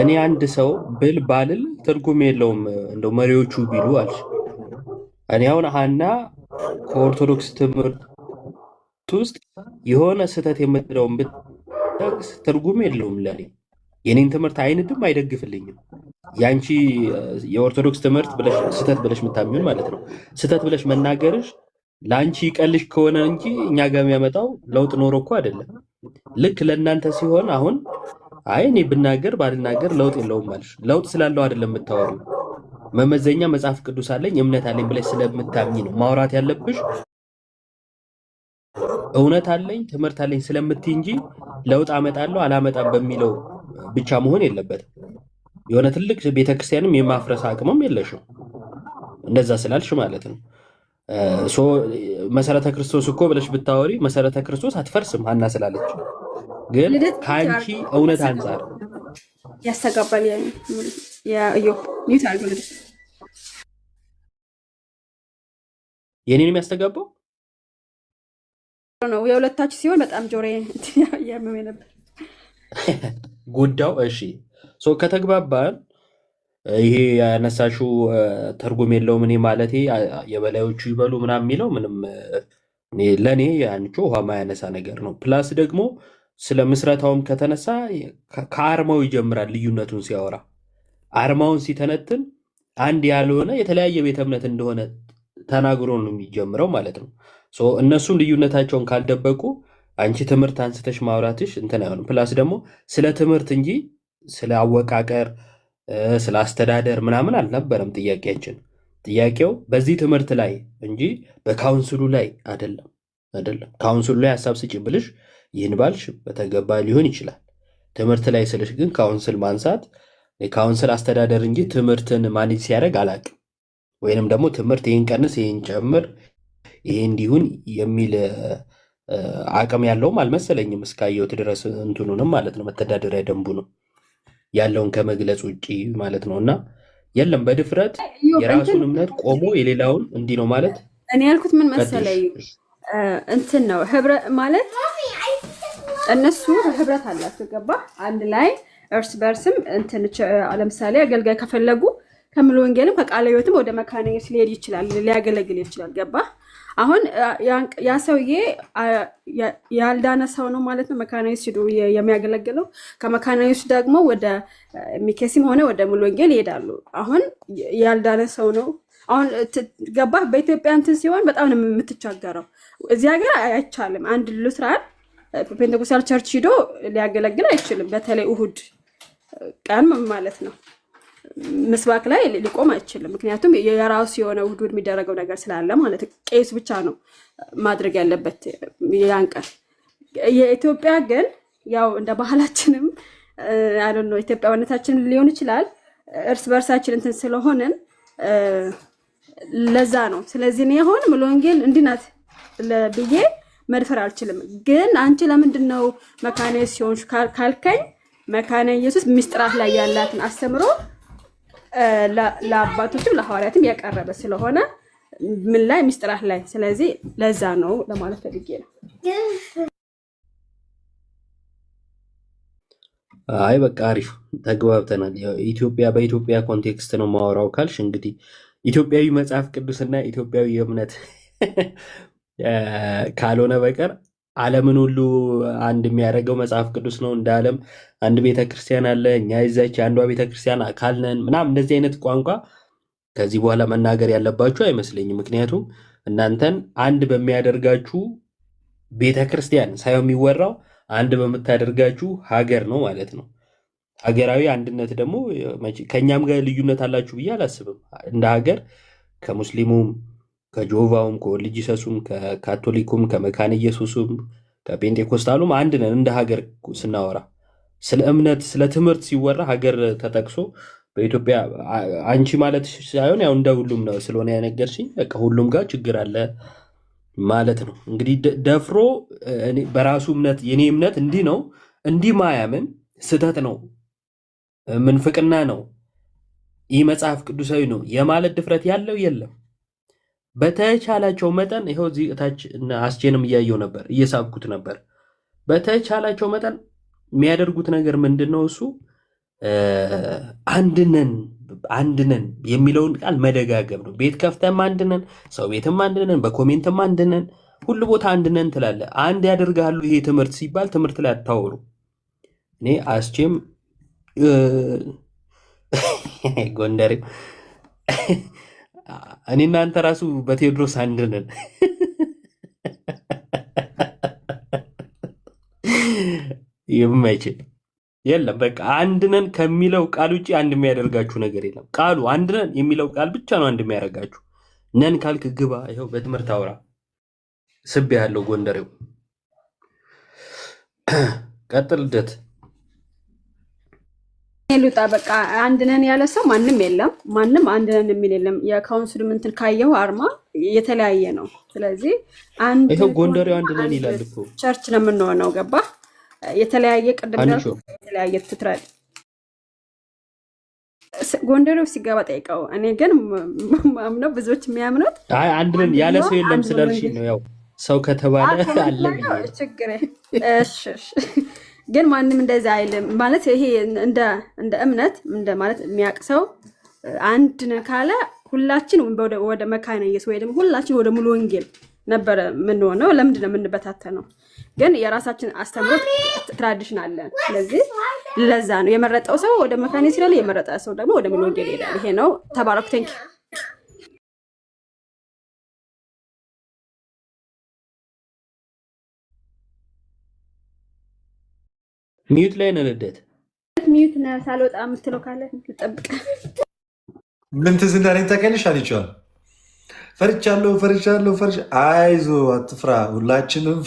እኔ አንድ ሰው ብል ባልል ትርጉም የለውም እንደው መሪዎቹ ቢሉ አልሽ። እኔ አሁን ሀና ከኦርቶዶክስ ትምህርት ውስጥ የሆነ ስህተት የምትለውን ብትጠቅስ ትርጉም የለውም ለኔ። የኔን ትምህርት አይንድም አይደግፍልኝም። ያንቺ የኦርቶዶክስ ትምህርት ብለሽ ስህተት ብለሽ የምታምኚውን ማለት ነው ስህተት ብለሽ መናገርሽ ለአንቺ ይቀልሽ ከሆነ እንጂ እኛ ጋር የሚያመጣው ለውጥ ኖሮ እኮ አይደለም። ልክ ለእናንተ ሲሆን አሁን አይ እኔ ብናገር ባልናገር ለውጥ የለውም ማለሽ ለውጥ ስላለው አይደለም የምታወሩ። መመዘኛ መጽሐፍ ቅዱስ አለኝ እምነት አለኝ ብለሽ ስለምታምኚ ነው ማውራት ያለብሽ። እውነት አለኝ ትምህርት አለኝ ስለምትይ እንጂ ለውጥ አመጣለሁ አላመጣም በሚለው ብቻ መሆን የለበትም። የሆነ ትልቅ ቤተክርስቲያንም የማፍረስ አቅምም የለሽም እንደዛ ስላልሽ ማለት ነው። መሰረተ ክርስቶስ እኮ ብለሽ ብታወሪ መሰረተ ክርስቶስ አትፈርስም ሀና ስላለች፣ ግን ከአንቺ እውነት አንጻር ያስተጋባል። የኔን የሚያስተጋባው ነው የሁለታችሁ ሲሆን በጣም ጆሮ ያመመኝ ነበር ጉዳዩ። እሺ ከተግባባን ይሄ ያነሳሽው ትርጉም የለውም። እኔ ማለቴ የበላዮቹ ይበሉ ምናምን የሚለው ምንም ለእኔ ያንቺ ውሃ ማያነሳ ነገር ነው። ፕላስ ደግሞ ስለ ምስረታውም ከተነሳ ከአርማው ይጀምራል። ልዩነቱን ሲያወራ አርማውን ሲተነትን አንድ ያልሆነ የተለያየ ቤተ እምነት እንደሆነ ተናግሮ ነው የሚጀምረው ማለት ነው። እነሱም ልዩነታቸውን ካልደበቁ አንቺ ትምህርት አንስተሽ ማውራትሽ እንትን አይሆንም። ፕላስ ደግሞ ስለ ትምህርት እንጂ ስለ አወቃቀር ስለ አስተዳደር ምናምን አልነበረም ጥያቄያችን። ጥያቄው በዚህ ትምህርት ላይ እንጂ በካውንስሉ ላይ አይደለም። ካውንስሉ ላይ ሀሳብ ስጪ ብልሽ ይህን ባልሽ በተገባ ሊሆን ይችላል። ትምህርት ላይ ስልሽ ግን ካውንስል ማንሳት የካውንስል አስተዳደር እንጂ ትምህርትን ማኔጅ ሲያደርግ አላቅም። ወይንም ደግሞ ትምህርት ይህን ቀንስ ይህን ጨምር ይሄ እንዲሁን የሚል አቅም ያለውም አልመሰለኝም እስካየሁት ድረስ እንትኑንም ማለት ነው መተዳደሪያ ደንቡንም ያለውን ከመግለጽ ውጭ ማለት ነው። እና የለም በድፍረት የራሱን እምነት ቆሞ የሌላውን እንዲህ ነው ማለት እኔ ያልኩት ምን መሰለኝ እንትን ነው ህብረት ማለት እነሱ ህብረት አላቸው ገባ አንድ ላይ እርስ በርስም እንትን ለምሳሌ አገልጋይ ከፈለጉ ከሙሉ ወንጌልም ከቃለ ሕይወትም ወደ መካነ ኢየሱስ ሊሄድ ይችላል ሊያገለግል ይችላል ገባ። አሁን ያ ሰውዬ ያልዳነ ሰው ነው ማለት ነው መካነ ኢየሱስ ሄዶ የሚያገለግለው። ከመካነ ኢየሱስ ደግሞ ወደ ሚኬሲም ሆነ ወደ ሙሉ ወንጌል ይሄዳሉ። አሁን ያልዳነ ሰው ነው። አሁን ገባህ? በኢትዮጵያ እንትን ሲሆን በጣም ነው የምትቸገረው። እዚህ ሀገር አይቻልም። አንድ ሉትራን ፔንቴኮስታል ቸርች ሂዶ ሊያገለግል አይችልም። በተለይ እሁድ ቀን ማለት ነው ምስባክ ላይ ሊቆም አይችልም። ምክንያቱም የራሱ የሆነ እሁድ የሚደረገው ነገር ስላለ ማለት ቄሱ ብቻ ነው ማድረግ ያለበት ያን ቀን። የኢትዮጵያ ግን ያው እንደ ባህላችንም ነው ኢትዮጵያዊነታችን ሊሆን ይችላል እርስ በርሳችን እንትን ስለሆንን ለዛ ነው። ስለዚህ እኔ አሁን ሙሉ ወንጌል እንዲህ ናት ብዬ መድፈር አልችልም። ግን አንቺ ለምንድን ነው መካነ ኢየሱስ ካልከኝ መካነ ኢየሱስ ምስጢራት ላይ ያላትን አስተምሮ ለአባቶችም ለሐዋርያትም ያቀረበ ስለሆነ ምን ላይ ምስጢራት ላይ፣ ስለዚህ ለዛ ነው ለማለት ፈልጌ ነው። አይ በቃ አሪፍ ተግባብተናል። ኢትዮጵያ በኢትዮጵያ ኮንቴክስት ነው ማወራው ካልሽ እንግዲህ ኢትዮጵያዊ መጽሐፍ ቅዱስና ኢትዮጵያዊ እምነት ካልሆነ በቀር ዓለምን ሁሉ አንድ የሚያደርገው መጽሐፍ ቅዱስ ነው። እንደ ዓለም አንድ ቤተክርስቲያን አለ፣ እኛ ይዛች የአንዷ ቤተክርስቲያን አካል ነን ምናምን እንደዚህ አይነት ቋንቋ ከዚህ በኋላ መናገር ያለባችሁ አይመስለኝም። ምክንያቱም እናንተን አንድ በሚያደርጋችሁ ቤተክርስቲያን ሳይሆን የሚወራው አንድ በምታደርጋችሁ ሀገር ነው ማለት ነው። ሀገራዊ አንድነት ደግሞ ከእኛም ጋር ልዩነት አላችሁ ብዬ አላስብም። እንደ ሀገር ከሙስሊሙም ከጆቫውም ከወልድ ጂሰሱም ከካቶሊኩም ከመካነ ኢየሱስም ከፔንቴኮስታሉም አንድ ነን። እንደ ሀገር ስናወራ ስለ እምነት ስለ ትምህርት ሲወራ ሀገር ተጠቅሶ በኢትዮጵያ አንቺ ማለት ሳይሆን ያው እንደ ሁሉም ነው ስለሆነ ያነገርሽኝ በቃ ሁሉም ጋር ችግር አለ ማለት ነው። እንግዲህ ደፍሮ በራሱ እምነት የኔ እምነት እንዲህ ነው እንዲህ ማያምን ስህተት ነው ምንፍቅና ነው ይህ መጽሐፍ ቅዱሳዊ ነው የማለት ድፍረት ያለው የለም። በተቻላቸው መጠን ይኸው እዚህ እታች አስቼንም እያየው ነበር እየሳብኩት ነበር። በተቻላቸው መጠን የሚያደርጉት ነገር ምንድን ነው? እሱ አንድነን የሚለውን ቃል መደጋገም ነው። ቤት ከፍተም አንድነን፣ ሰው ቤትም አንድነን፣ በኮሜንትም አንድነን፣ ሁሉ ቦታ አንድነን ትላለ። አንድ ያደርጋሉ። ይሄ ትምህርት ሲባል ትምህርት ላይ አታወሩ። እኔ አስቼም ጎንደሬው እኔ እናንተ ራሱ በቴዎድሮስ አንድነን የማይችል የለም። በቃ አንድነን ከሚለው ቃል ውጭ አንድ የሚያደርጋችሁ ነገር የለም። ቃሉ አንድነን የሚለው ቃል ብቻ ነው አንድ የሚያደርጋችሁ። ነን ካልክ ግባ፣ ይኸው በትምህርት አውራ። ስብ ያለው ጎንደሬው ቀጥል። ልደት ሉጣ በቃ አንድነን ያለ ሰው ማንም የለም። ማንም አንድነን የሚል የለም። የካውንስሉ ምንትን ካየው አርማ የተለያየ ነው። ስለዚህ አንድ ይኸው ጎንደሬው አንድነን ይላል እኮ ቸርች ነው የምንሆነው። ገባ? የተለያየ ቅድም የተለያየ ትትራል ጎንደሬው ሲገባ ጠይቀው። እኔ ግን ማምነው ብዙዎች የሚያምኑት አይ አንድነን ያለ ሰው የለም ስላልሽ ነው። ያው ሰው ከተባለ አለ ችግር። እሺ ግን ማንም እንደዛ አይልም ማለት ይሄ እንደ እምነት እንደ ማለት የሚያውቅ ሰው አንድ ካለ ሁላችን ወደ መካነ ኢየሱስ ወይ ደግሞ ሁላችን ወደ ሙሉ ወንጌል ነበረ የምንሆነው። ለምንድን ነው የምንበታተነው? ግን የራሳችን አስተምሮት ትራዲሽን አለን። ስለዚህ ለዛ ነው የመረጠው ሰው ወደ መካነ ኢየሱስ ይላል፣ የመረጠ ሰው ደግሞ ወደ ሙሉ ወንጌል ይሄዳል። ይሄ ነው። ተባረክ። ቴንክ ሚዩት ላይ ነው። ልደት ሚዩት ነው። ሳልወጣ የምትለው ካለ ልጠብቅ። ምን ትዝ እንዳለኝ ታውቂያለሽ? አልቻል ፈርቻለሁ። አይዞ አትፍራ፣ ሁላችንም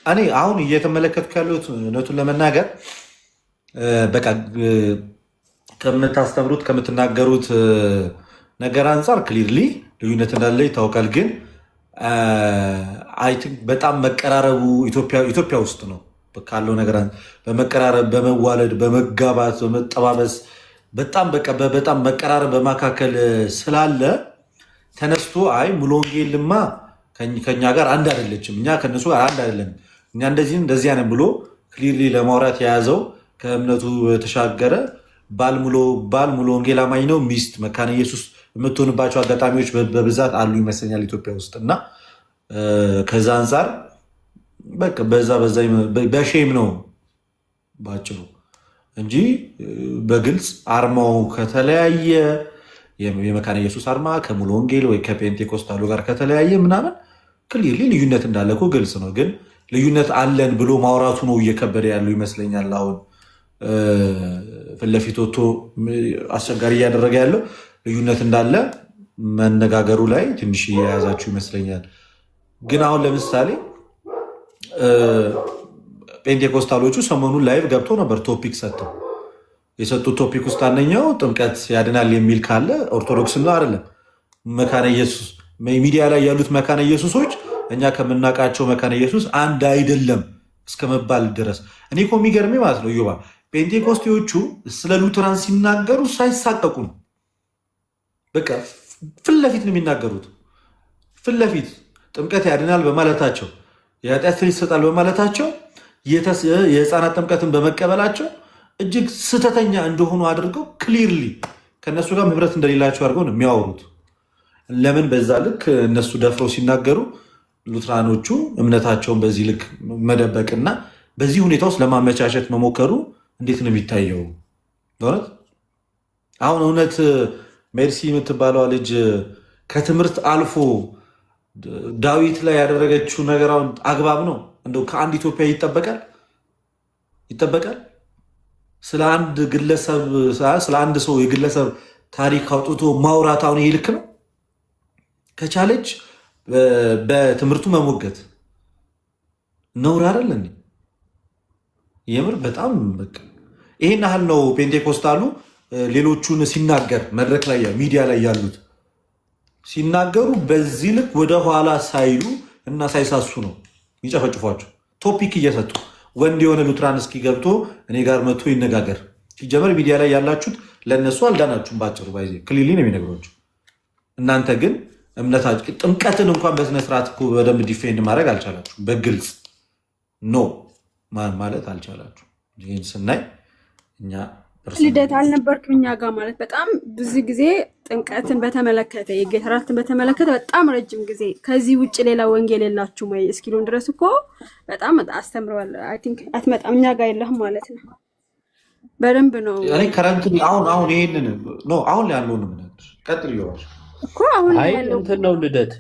እኔ አሁን እየተመለከትኩ ያለሁት እውነቱን ለመናገር በቃ ከምታስተምሩት ከምትናገሩት ነገር አንጻር ክሊርሊ ልዩነት እንዳለ ይታወቃል። ግን አይ ቲንክ በጣም መቀራረቡ ኢትዮጵያ ውስጥ ነው ካለው ነገር በመቀራረብ በመዋለድ በመጋባት በመጠባበስ በጣም መቀራረብ በማካከል ስላለ ተነስቶ አይ ሙሉ ወንጌልማ ከኛ ጋር አንድ አይደለችም፣ እኛ ከነሱ ጋር አንድ አይደለም፣ እኛ እንደዚህ ነን ብሎ ክሊርሊ ለማውራት የያዘው ከእምነቱ የተሻገረ ባል ሙሉ ወንጌል አማኝ ነው፣ ሚስት መካነ ኢየሱስ የምትሆንባቸው አጋጣሚዎች በብዛት አሉ ይመስለኛል ኢትዮጵያ ውስጥ እና ከዛ አንጻር በቃ በዛ በሼም ነው ባጭሩ እንጂ በግልጽ አርማው ከተለያየ የመካነ ኢየሱስ አርማ ከሙሉ ወንጌል ወይ ከፔንቴኮስታሉ ጋር ከተለያየ ምናምን ክሊርሊ ልዩነት እንዳለ እኮ ግልጽ ነው። ግን ልዩነት አለን ብሎ ማውራቱ ነው እየከበደ ያለው ይመስለኛል። አሁን ፊት ለፊት ወጥቶ አስቸጋሪ እያደረገ ያለው ልዩነት እንዳለ መነጋገሩ ላይ ትንሽ እየያዛችሁ ይመስለኛል። ግን አሁን ለምሳሌ ፔንቴኮስታሎቹ ሰሞኑን ላይቭ ገብቶ ነበር ቶፒክ ሰጥተው የሰጡት ቶፒክ ውስጥ አንደኛው ጥምቀት ያድናል የሚል ካለ ኦርቶዶክስ ነው አይደለም መካነ ኢየሱስ ሚዲያ ላይ ያሉት መካነ ኢየሱሶች እኛ ከምናውቃቸው መካነ ኢየሱስ አንድ አይደለም እስከ መባል ድረስ እኔ እኮ የሚገርመኝ ማለት ነው ዮባ ፔንቴኮስቴዎቹ ስለ ሉተራን ሲናገሩ ሳይሳቀቁ ነው። በቃ ፊት ለፊት ነው የሚናገሩት። ፊት ለፊት ጥምቀት ያድናል በማለታቸው የኃጢአት ስርየት ይሰጣል በማለታቸው የህፃናት ጥምቀትን በመቀበላቸው እጅግ ስተተኛ እንደሆኑ አድርገው ክሊርሊ ከእነሱ ጋር ህብረት እንደሌላቸው አድርገው ነው የሚያወሩት። ለምን በዛ ልክ እነሱ ደፍረው ሲናገሩ ሉትራኖቹ እምነታቸውን በዚህ ልክ መደበቅና በዚህ ሁኔታ ውስጥ ለማመቻቸት መሞከሩ እንዴት ነው የሚታየው? እውነት አሁን እውነት ሜርሲ የምትባለዋ ልጅ ከትምህርት አልፎ ዳዊት ላይ ያደረገችው ነገር አሁን አግባብ ነው? እንደው ከአንድ ኢትዮጵያ ይጠበቃል? ስለ አንድ ግለሰብ ስለ አንድ ሰው የግለሰብ ታሪክ አውጥቶ ማውራት አሁን ይሄ ልክ ነው? ከቻለች በትምህርቱ መሞገት ነውር አይደል? የምር በጣም ይሄን ያህል ነው። ፔንቴኮስታሉ ሌሎቹን ሲናገር መድረክ ላይ ሚዲያ ላይ ያሉት ሲናገሩ በዚህ ልክ ወደኋላ ሳይሉ እና ሳይሳሱ ነው ይጨፈጭፏቸው። ቶፒክ እየሰጡ ወንድ የሆነ ሉትራን እስኪ ገብቶ እኔ ጋር መጥቶ ይነጋገር። ሲጀመር ሚዲያ ላይ ያላችሁት ለእነሱ አልዳናችሁም። ባጭሩ ባይዜ ክሊሊ ነው የሚነግሯቸው። እናንተ ግን እምነታችሁ ጥምቀትን እንኳን በስነስርዓት በደንብ ዲፌንድ ማድረግ አልቻላችሁም። በግልጽ ኖ ማለት አልቻላችሁ። ይህን ስናይ እኛ ልደት አልነበርክም እኛ ጋር ማለት በጣም ብዙ ጊዜ ጥምቀትን በተመለከተ የጌታ እራትን በተመለከተ በጣም ረጅም ጊዜ ከዚህ ውጭ ሌላ ወንጌል የላችሁም ወይ እስኪሉን ድረስ እኮ በጣም አስተምረዋል። አይ ቲንክ አትመጣም እኛ ጋር የለህም ማለት ነው። በደንብ ነው እኔ ከረንት አሁን ይሄንን ነው አሁን ያለው ነው ቀጥል ይወራል እኮ አሁን አይ ያለው እንትን ነው ልደት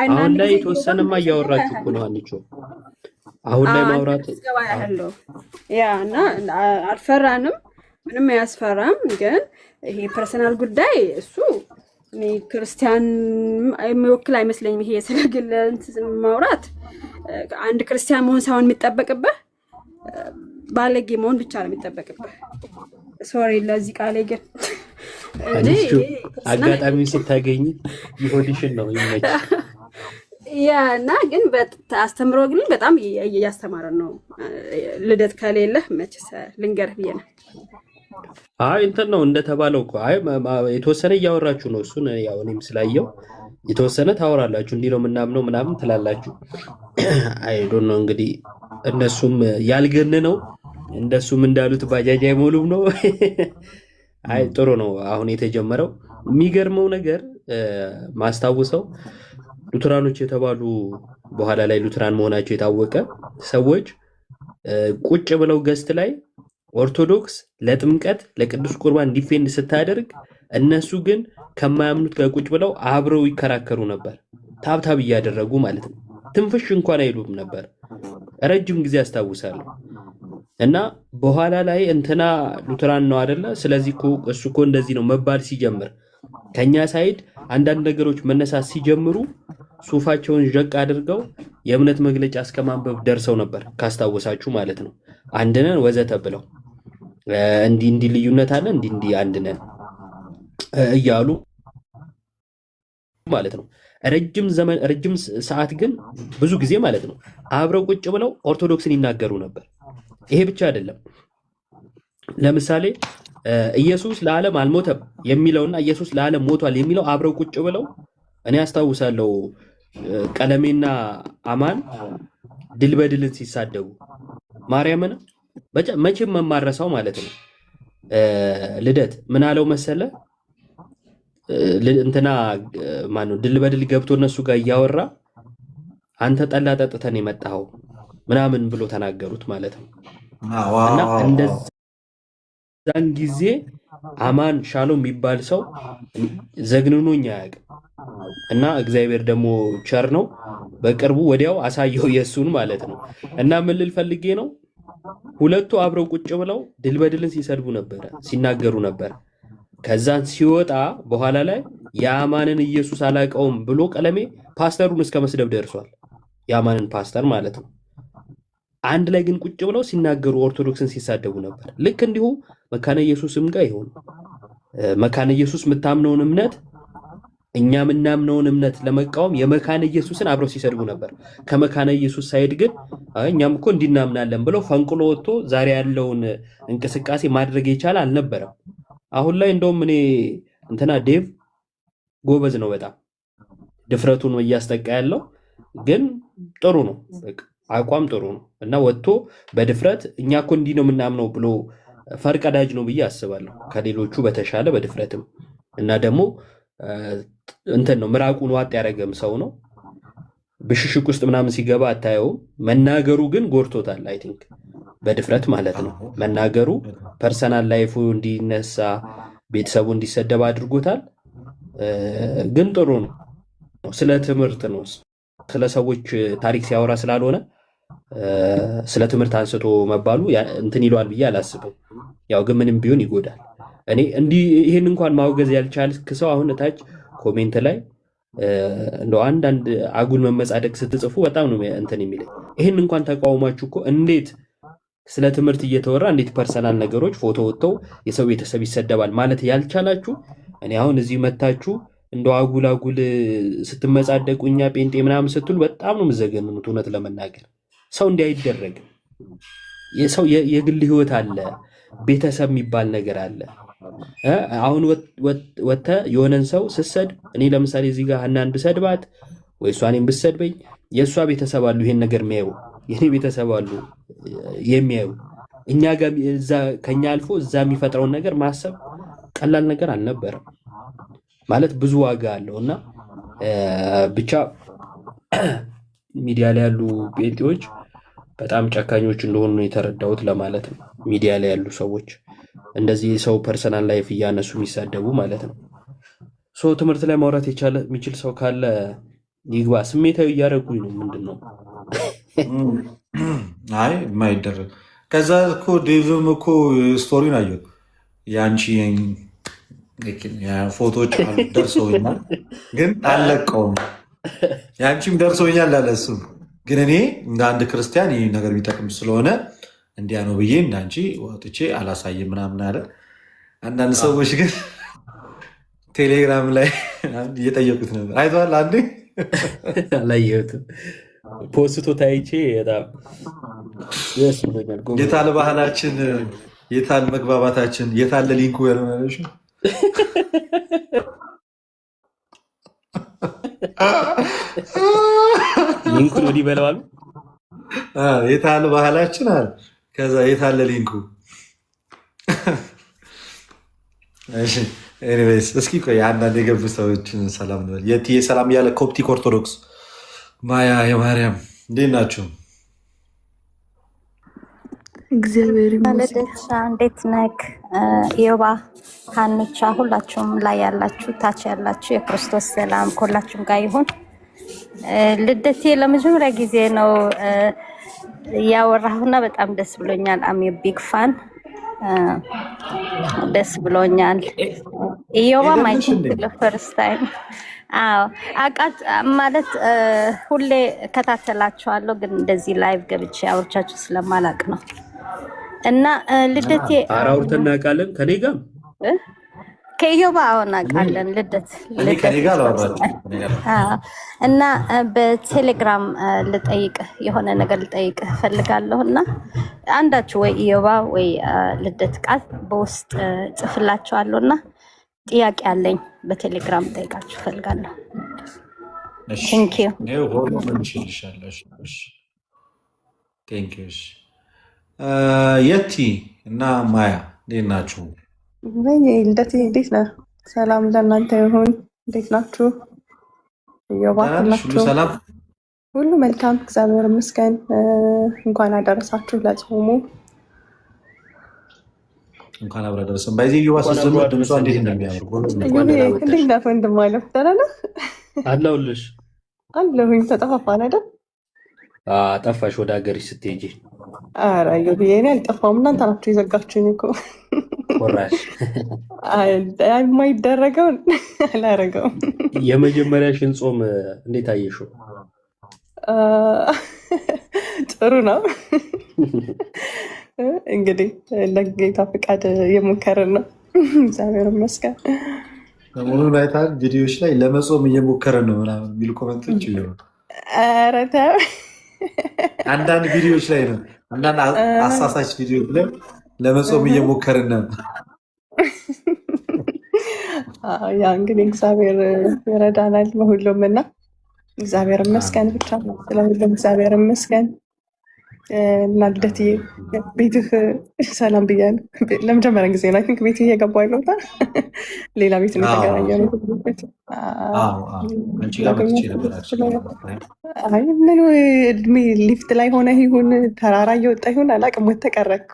አሁን ላይ የተወሰነማ እያወራችሁ እኮ ነው አንቺ አሁን ላይ ማውራት ያለው ያ እና አልፈራንም፣ ምንም አያስፈራም። ግን ይሄ ፐርሰናል ጉዳይ እሱ እኔ ክርስቲያን የሚወክል አይመስለኝም። ይሄ ስለ ግል ማውራት አንድ ክርስቲያን መሆን ሳይሆን የሚጠበቅብህ ባለጌ መሆን ብቻ ነው የሚጠበቅብህ። ሶሪ ለዚህ ቃሌ ግን እንጂ አጋጣሚ ስታገኝ ይሆንሽን ነው ይመች ያ እና ግን አስተምሮ ግን በጣም እያስተማረን ነው። ልደት ከሌለህ መችስ ልንገርህ ብዬ ነው። አይ እንትን ነው እንደተባለው እኮ አይ የተወሰነ እያወራችሁ ነው። እሱን ያው እኔም ስላየው የተወሰነ ታወራላችሁ። እንዲህ ነው ምናምነው ምናምን ትላላችሁ። አይ ዶንት ኖ እንግዲህ እነሱም ያልገነነው እንደሱም እንዳሉት ባጃጅ አይሞሉም ነው። አይ ጥሩ ነው አሁን የተጀመረው። የሚገርመው ነገር ማስታውሰው ሉትራኖች የተባሉ በኋላ ላይ ሉትራን መሆናቸው የታወቀ ሰዎች ቁጭ ብለው ገስት ላይ ኦርቶዶክስ ለጥምቀት ለቅዱስ ቁርባን ዲፌንድ ስታደርግ እነሱ ግን ከማያምኑት ጋር ቁጭ ብለው አብረው ይከራከሩ ነበር። ታብታብ እያደረጉ ማለት ነው። ትንፍሽ እንኳን አይሉም ነበር። ረጅም ጊዜ አስታውሳለሁ። እና በኋላ ላይ እንትና ሉትራን ነው አይደለ? ስለዚህ እሱ እኮ እንደዚህ ነው መባል ሲጀምር ከኛ ሳይድ አንዳንድ ነገሮች መነሳት ሲጀምሩ ሱፋቸውን ዠቅ አድርገው የእምነት መግለጫ እስከ ማንበብ ደርሰው ነበር፣ ካስታወሳችሁ ማለት ነው። አንድነን ወዘተ ብለው እንዲህ ልዩነት አለ እንዲህ አንድነን እያሉ ማለት ነው። ረጅም ሰዓት ግን ብዙ ጊዜ ማለት ነው አብረው ቁጭ ብለው ኦርቶዶክስን ይናገሩ ነበር። ይሄ ብቻ አይደለም። ለምሳሌ ኢየሱስ ለዓለም አልሞተም የሚለውና ኢየሱስ ለዓለም ሞቷል የሚለው አብረው ቁጭ ብለው እኔ አስታውሳለሁ። ቀለሜና አማን ድል በድልን ሲሳደቡ ማርያምን መቼም መማረሳው ማለት ነው። ልደት ምን አለው መሰለ እንትና ማነው ድል በድል ገብቶ እነሱ ጋር እያወራ አንተ ጠላ ጠጥተን የመጣኸው ምናምን ብሎ ተናገሩት ማለት ነው። እና እንደዛን ጊዜ አማን ሻሎም የሚባል ሰው ዘግንኖኝ አያውቅም። እና እግዚአብሔር ደግሞ ቸር ነው። በቅርቡ ወዲያው አሳየው የእሱን ማለት ነው። እና ምን ልል ፈልጌ ነው፣ ሁለቱ አብረው ቁጭ ብለው ድል በድልን ሲሰድቡ ነበረ፣ ሲናገሩ ነበረ። ከዛን ሲወጣ በኋላ ላይ የአማንን ኢየሱስ አላውቀውም ብሎ ቀለሜ ፓስተሩን እስከ መስደብ ደርሷል። የአማንን ፓስተር ማለት ነው። አንድ ላይ ግን ቁጭ ብለው ሲናገሩ ኦርቶዶክስን ሲሳደቡ ነበር። ልክ እንዲሁ መካነ ኢየሱስም ጋር ይሆን መካነ ኢየሱስ የምታምነውን እምነት እኛ የምናምነውን እምነት ለመቃወም የመካነ ኢየሱስን አብረው ሲሰድቡ ነበር። ከመካነ ኢየሱስ ሳይድ ግን እኛም እኮ እንዲናምናለን ብለው ፈንቅሎ ወጥቶ ዛሬ ያለውን እንቅስቃሴ ማድረግ የቻለ አልነበረም። አሁን ላይ እንደውም እኔ እንትና ዴቭ ጎበዝ ነው በጣም ድፍረቱን እያስጠቃ ያለው ግን ጥሩ ነው። በቃ አቋም ጥሩ ነው እና ወጥቶ በድፍረት እኛ እኮ እንዲህ ነው የምናምነው ብሎ ፈርቀዳጅ ነው ብዬ አስባለሁ፣ ከሌሎቹ በተሻለ በድፍረትም እና ደግሞ እንትን ነው ምራቁን ዋጥ ያደረገም ሰው ነው። ብሽሽቅ ውስጥ ምናምን ሲገባ አታየውም። መናገሩ ግን ጎርቶታል። አይ ቲንክ በድፍረት ማለት ነው መናገሩ ፐርሰናል ላይፉ እንዲነሳ ቤተሰቡ እንዲሰደብ አድርጎታል። ግን ጥሩ ነው። ስለ ትምህርት ነው፣ ስለ ሰዎች ታሪክ ሲያወራ ስላልሆነ ስለ ትምህርት አንስቶ መባሉ እንትን ይሏል ብዬ አላስብም። ያው ግን ምንም ቢሆን ይጎዳል። እኔ እንዲህ ይህን እንኳን ማውገዝ ያልቻልክ ሰው አሁን ታች ኮሜንት ላይ እንደው አንዳንድ አጉል መመጻደቅ ስትጽፉ በጣም ነው እንትን የሚለኝ። ይህን እንኳን ተቃውማችሁ እኮ እንዴት ስለ ትምህርት እየተወራ እንዴት ፐርሰናል ነገሮች ፎቶ ወጥተው የሰው ቤተሰብ ይሰደባል ማለት ያልቻላችሁ፣ እኔ አሁን እዚህ መታችሁ እንደው አጉል አጉል ስትመጻደቁ እኛ ጴንጤ ምናምን ስትሉ በጣም ነው የምዘገንኑት። እውነት ለመናገር ሰው እንዲህ አይደረግም። የሰው የግል ህይወት አለ፣ ቤተሰብ የሚባል ነገር አለ። አሁን ወተ የሆነን ሰው ስሰድ እኔ ለምሳሌ እዚህ ጋር ሀናን ብሰድባት ወይ እሷ እኔን ብሰድበኝ የእሷ ቤተሰብ አሉ ይሄን ነገር የሚያዩ፣ የኔ ቤተሰብ አሉ የሚያዩ። እኛ ጋር ከኛ አልፎ እዛ የሚፈጥረውን ነገር ማሰብ ቀላል ነገር አልነበረም። ማለት ብዙ ዋጋ አለው እና ብቻ ሚዲያ ላይ ያሉ ጴንጤዎች በጣም ጨካኞች እንደሆኑ የተረዳሁት ለማለት ነው። ሚዲያ ላይ ያሉ ሰዎች እንደዚህ ሰው ፐርሰናል ላይፍ እያነሱ የሚሳደቡ ማለት ነው። ሰው ትምህርት ላይ ማውራት የሚችል ሰው ካለ ይግባ። ስሜታዊ እያደረጉኝ ነው። ምንድን ነው? አይ የማይደረግ ከዛ እኮ ዴቭም እኮ ስቶሪን አየሁ። የአንቺ ፎቶዎች ደርሰውኛል፣ ግን አልለቀውም። የአንቺም ደርሰውኛል አለ እሱ። ግን እኔ እንደ አንድ ክርስቲያን ይህ ነገር የሚጠቅም ስለሆነ እንዲያ ነው ብዬ እንዳንቺ ወጥቼ አላሳይም ምናምን አለ። አንዳንድ ሰዎች ግን ቴሌግራም ላይ እየጠየቁት ነበር። አይተዋል? አንዴ አላየሁትም፣ ፖስቶ ታይቼ በጣም ደስ ብሎኛል። የታለ ባህላችን፣ የታለ መግባባታችን፣ የታለ ሊንኩ ያልሆነች ሊንኩን ወዲህ በለዋሉ። የታለ ባህላችን አለ። ከዛ የታለ ሊንኩ? ኤኒዌይስ እስኪ ቆይ አንዳንድ የገቡ ሰዎችን ሰላም ነው። የትዬ ሰላም ያለ ኮፕቲክ ኦርቶዶክስ ማያ የማርያም እንዴት ናቸው? እግዚአብሔር ይመስገን። እንዴት ነክ? ዮባ ሀንቻ፣ ሁላችሁም ላይ ያላችሁ ታች ያላችሁ የክርስቶስ ሰላም ከሁላችሁም ጋር ይሁን። ልደቴ ለመጀመሪያ ጊዜ ነው ያወራሁና በጣም ደስ ብሎኛል። አም ቢግ ፋን ደስ ብሎኛል። ዮባ ማይችል ፈርስት ታይም አቃት ማለት ሁሌ እከታተላችኋለሁ፣ ግን እንደዚህ ላይቭ ገብቼ አውርቻችሁ ስለማላቅ ነው። እና ልደቴ አውርተን እናውቃለን። ከኔ ጋር ከዮባ እናውቃለን። ልደት እና በቴሌግራም ልጠይቅ የሆነ ነገር ልጠይቅ እፈልጋለሁ። እና አንዳችሁ ወይ ዮባ ወይ ልደት ቃል በውስጥ ጽፍላችኋለሁ እና ጥያቄ አለኝ በቴሌግራም ጠይቃችሁ እፈልጋለሁ። የቲ እና ማያ እንዴት ናችሁ? ልደት እንዴት ነህ? ሰላም ለእናንተ ይሁን። እንዴት ናችሁ? ሰላም፣ ሁሉ መልካም እግዚአብሔር ይመስገን። እንኳን አደረሳችሁ ለጾሙ እንኳን አብራ ደረሰን። ባይዜ ዮባ ስትዘምር ድምጿ እንዴት እንደሚያምር እንዴት ነህ ወንድም አለው? ደህና ነህ? አለሁልሽ። አለሁኝ። ተጠፋፋን አይደል? ጠፋሽ ወደ ሀገርሽ ስትሄጂ? ኧረ እዮብዬ እኔ አልጠፋሁም። እናንተ ናችሁ የዘጋችሁኝ እኮ። ወራሽ የማይደረገውን አላረገውም። የመጀመሪያሽን ጾም እንዴት አየሽው? ጥሩ ነው። እንግዲህ ለጌታ ፍቃድ የሞከርን ነው። እግዚአብሔር ይመስገን። ሰሞኑን አይተሃል ቪዲዮዎች ላይ ለመጾም እየሞከረን ነው ምናምን የሚሉ ኮመንቶች እዩ። ኧረ ተው። አንዳንድ ቪዲዮዎች ላይ ነው አንዳንድ አሳሳች ቪዲዮ ብለን ለመጾም እየሞከርን ነው። ያ እንግዲህ እግዚአብሔር ይረዳናል በሁሉም እና እግዚአብሔር ይመስገን። ብቻ ስለሁሉም እግዚአብሔር ይመስገን። እና ልደትዬ ቤትህ ሰላም ብያለሁ። ለመጀመሪያ ጊዜ ነው ቲንክ ቤትህ እየገባሁ ያለሁት። ሌላ ቤት ነው የተገናኘነው። አይ ምን እድሜ ሊፍት ላይ ሆነ ይሁን ተራራ እየወጣ ይሁን አላውቅም። ወጥተህ ቀረህ እኮ።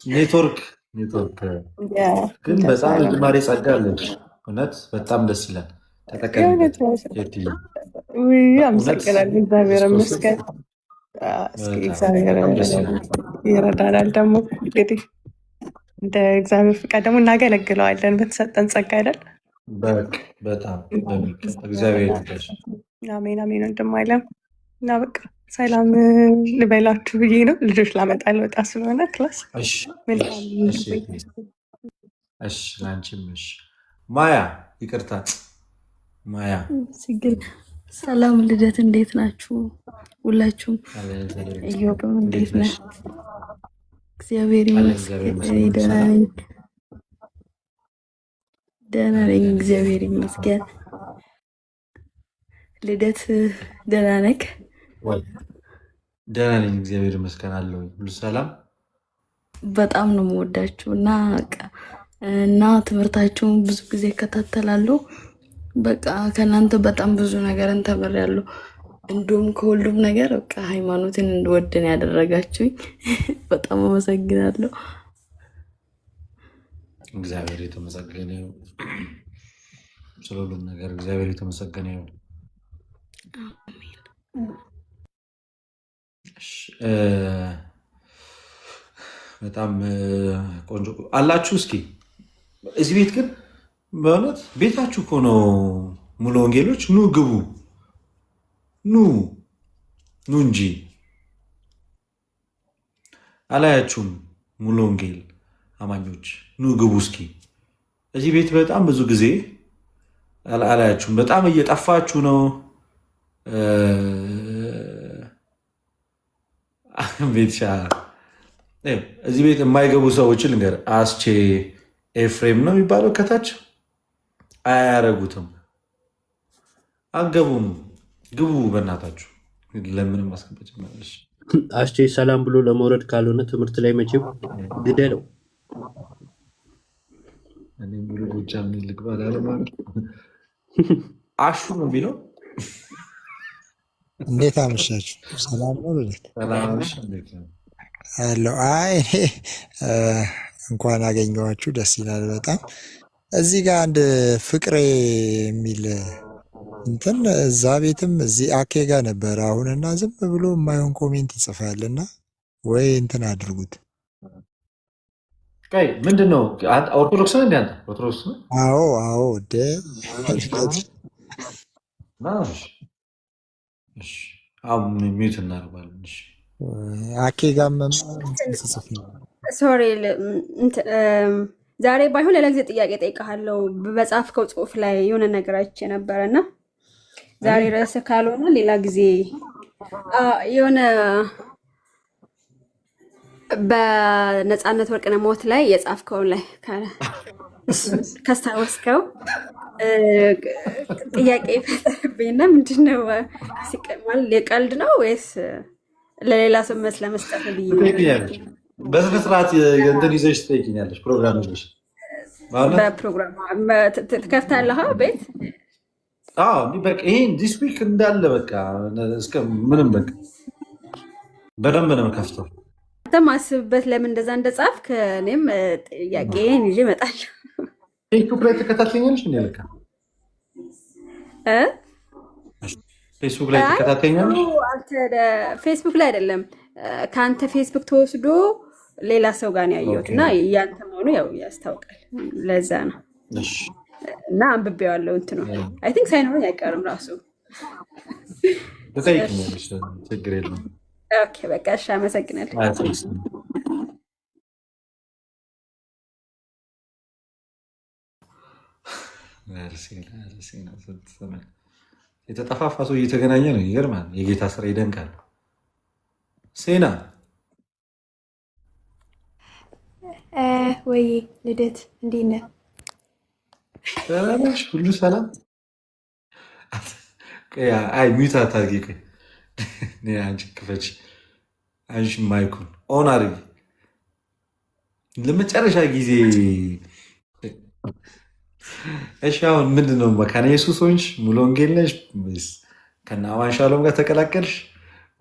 ኔትወርክ ግን በጣም የጅማሬ ጸጋ አለች። እውነት በጣም ደስ ይላል። ተጠቀምበት። አመሰግናለሁ። እግዚአብሔር ይመስገን። እስኪ እግዚአብሔር ይረዳናል። ደግሞ እንግዲህ እንደ እግዚአብሔር ፍቃድ ደግሞ እናገለግለዋለን በተሰጠን ጸጋ አይደል? በጣም እግዚአብሔር ይመስገን። አሜን አሜን። ወንድም አለም እና በቃ ሰላም ልበላችሁ ብዬ ነው። ልጆች ላመጣ ልወጣ ስለሆነ ክላስ። ለአንቺም ማያ ይቅርታ ማያ ሰላም ልደት፣ እንዴት ናችሁ ሁላችሁም? እዮብም እንዴት ነህ? እግዚአብሔር ይመስገን ደህና ነኝ፣ ደህና ነኝ፣ እግዚአብሔር ይመስገን። ልደት ደህና ነህ? ደህና ነኝ፣ እግዚአብሔር ይመስገን አለሁ። ሁሉ ሰላም። በጣም ነው የምወዳችሁ እና ትምህርታችሁን ብዙ ጊዜ እከታተላለሁ። በቃ ከእናንተ በጣም ብዙ ነገር ተምሬያለሁ። እንዲሁም ከሁሉም ነገር በቃ ሃይማኖትን እንድወድን ያደረጋችሁኝ በጣም አመሰግናለሁ። እግዚአብሔር የተመሰገነ ይሁን። ስለ ሁሉም ነገር እግዚአብሔር የተመሰገነ ይሁን። በጣም ቆንጆ አላችሁ። እስኪ እዚህ ቤት ግን በእውነት ቤታችሁ እኮ ነው። ሙሉ ወንጌሎች ኑ ግቡ፣ ኑ እንጂ አላያችሁም? ሙሉ ወንጌል አማኞች ኑ ግቡ። እስኪ እዚህ ቤት በጣም ብዙ ጊዜ አላያችሁም? በጣም እየጠፋችሁ ነው። ቤትሻ እዚህ ቤት የማይገቡ ሰዎችን ልንገር። አስቼ ኤፍሬም ነው የሚባለው ከታች አያረጉትም። አገቡም ግቡ በእናታችሁ። ለምንም ማስቀመጥ ማለሽ አስቼ ሰላም ብሎ ለመውረድ ካልሆነ ትምህርት ላይ መቼም ግደለው። እኔ ሙሉ ብቻ ምን ልግባ ለማለት አሹ ነው ቢለው። እንዴት አመሻችሁ? ሰላም ነው ልደት? አለው። አይ እንኳን አገኘኋችሁ፣ ደስ ይላል በጣም። እዚህ ጋር አንድ ፍቅሬ የሚል እንትን እዛ ቤትም እዚህ አኬ ጋር ነበር አሁንና ዝም ብሎ የማይሆን ኮሜንት ይጽፋልና ወይ እንትን አድርጉት። ምንድን ነው ኦርቶዶክስ ነው? አንተ ኦርቶዶክስ ነው? አዎ አዎ። ሚዩት እናደርጋለን። አኬ ጋር ጽፍ ሶሪ ዛሬ ባይሆን ሌላ ጊዜ ጥያቄ ጠይቀሃለሁ። በጻፍከው ጽሁፍ ላይ የሆነ ነገር አይቼ ነበረ እና ዛሬ ርዕስ ካልሆነ ሌላ ጊዜ የሆነ በነፃነት ወርቅነህ ሞት ላይ የጻፍከውን ላይ ካስታወስከው ጥያቄ ይፈጠርብኝና ምንድነው የቀልድ ነው ወይስ ለሌላ ሰው መስለ መስጠት ብዬ በስነ ስርዓት እንትን ይዘሽ ትጠይቂኛለሽ። ፕሮግራም ይዘሽ በፕሮግራም ትከፍታለህ ቤት? ይሄ ዲስ ዊክ እንዳለ በቃ እስከ ምንም በቃ በደንብ ነው ከፍተው አንተም አስብበት ለምን እንደዛ እንደጻፍክ። እኔም ጥያቄን ይዤ እመጣለሁ። ፌስቡክ ላይ ተከታተኛለሽ እንዴ? ልካ ፌስቡክ ላይ ተከታተኛለሽ? አንተ ፌስቡክ ላይ አይደለም ከአንተ ፌስቡክ ተወስዶ ሌላ ሰው ጋር ነው ያየሁት እና ያንተ መሆኑ ያው ያስታውቃል። ለዛ ነው እና አንብቤዋለሁ። እንትኑ አይ ቲንክ ሳይኖረኝ አይቀርም ራሱ ተጠይቅኛለሽ። ችግር የለም። ኦኬ በቃ እሺ፣ አመሰግናለሁ። የተጠፋፋ ሰው እየተገናኘ ነው። ይገርማል። የጌታ ስራ ይደንቃል። ሴና ወይ ልደት እንዴት ነህ? ሰላምሽ ሁሉ ሰላም። አይ ሚዩት አታርጊ። አንቺ ክፈች። አንቺ ማይኩን ኦን አድርጊ ለመጨረሻ ጊዜ። እሺ አሁን ምንድን ነው? መካነ ኢየሱስ ሆንሽ? ሙሉ ወንጌል ነሽ? ወይስ ከነ አማን ሻሎም ጋር ተቀላቀልሽ?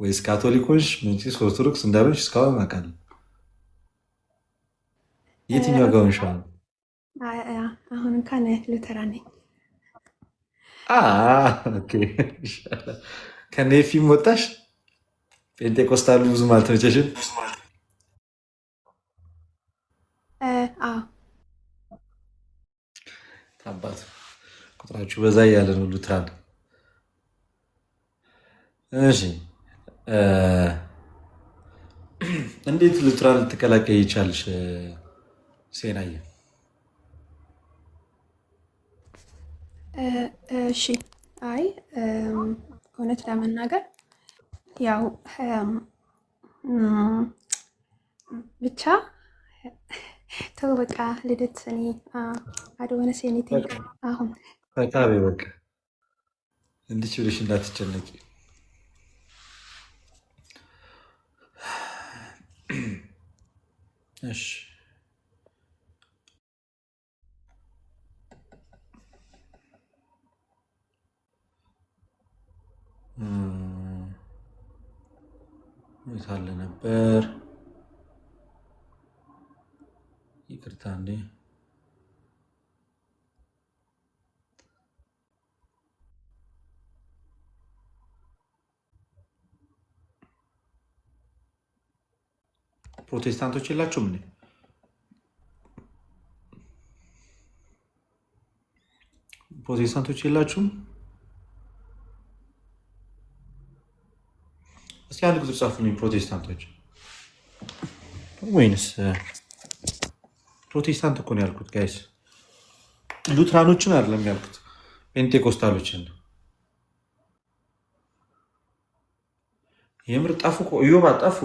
ወይስ ካቶሊክ ሆንሽ? ምንጭስ ኦርቶዶክስ እንዳልሆንሽ እስካሁን አውቃለሁ። የትኛው ጋር ሆንሽ? አሁን እንኳን ሉተራን ነኝ። ከነ ፊልም ወጣሽ? ጴንጤቆስታሉ ብዙም አልተመቸሽም? አባት ቁጥራችሁ በዛ እያለ ነው ሉትራን። እሺ እንዴት ሉትራን ልትቀላቀይ ይቻልሽ ሴናዬ? እሺ አይ እውነት ለመናገር ያው ብቻ ተው በቃ ልደት እኔ አድዋነ ሴኒቲ አሁን ፈቃቤ በቃ እንድች ብለሽ እንዳትጨነቂ። እሺ የታለ ነበር? ይቅርታ እንዴ ፕሮቴስታንቶች የላችሁም እንዴ? ፕሮቴስታንቶች የላችሁም? እስኪ አንድ ቁጥር ጻፉልኝ። ፕሮቴስታንቶች ወይንስ ፕሮቴስታንት እኮ ነው ያልኩት ጋይስ፣ ሉትራኖችን አይደለም ያልኩት፣ ፔንቴኮስታሎችን። የምር ጠፉ እኮ እዮባ ጠፉ።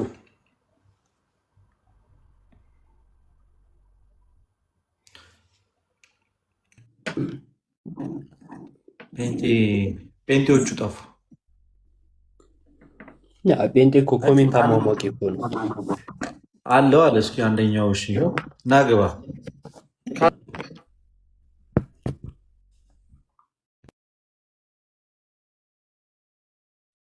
ፔንቴዎቹ ጠፉ። ጴንጤ እኮ ኮሜንት አሟሟቂ እኮ ነው አለው አለ። እስኪ አንደኛው እሺ ናግባ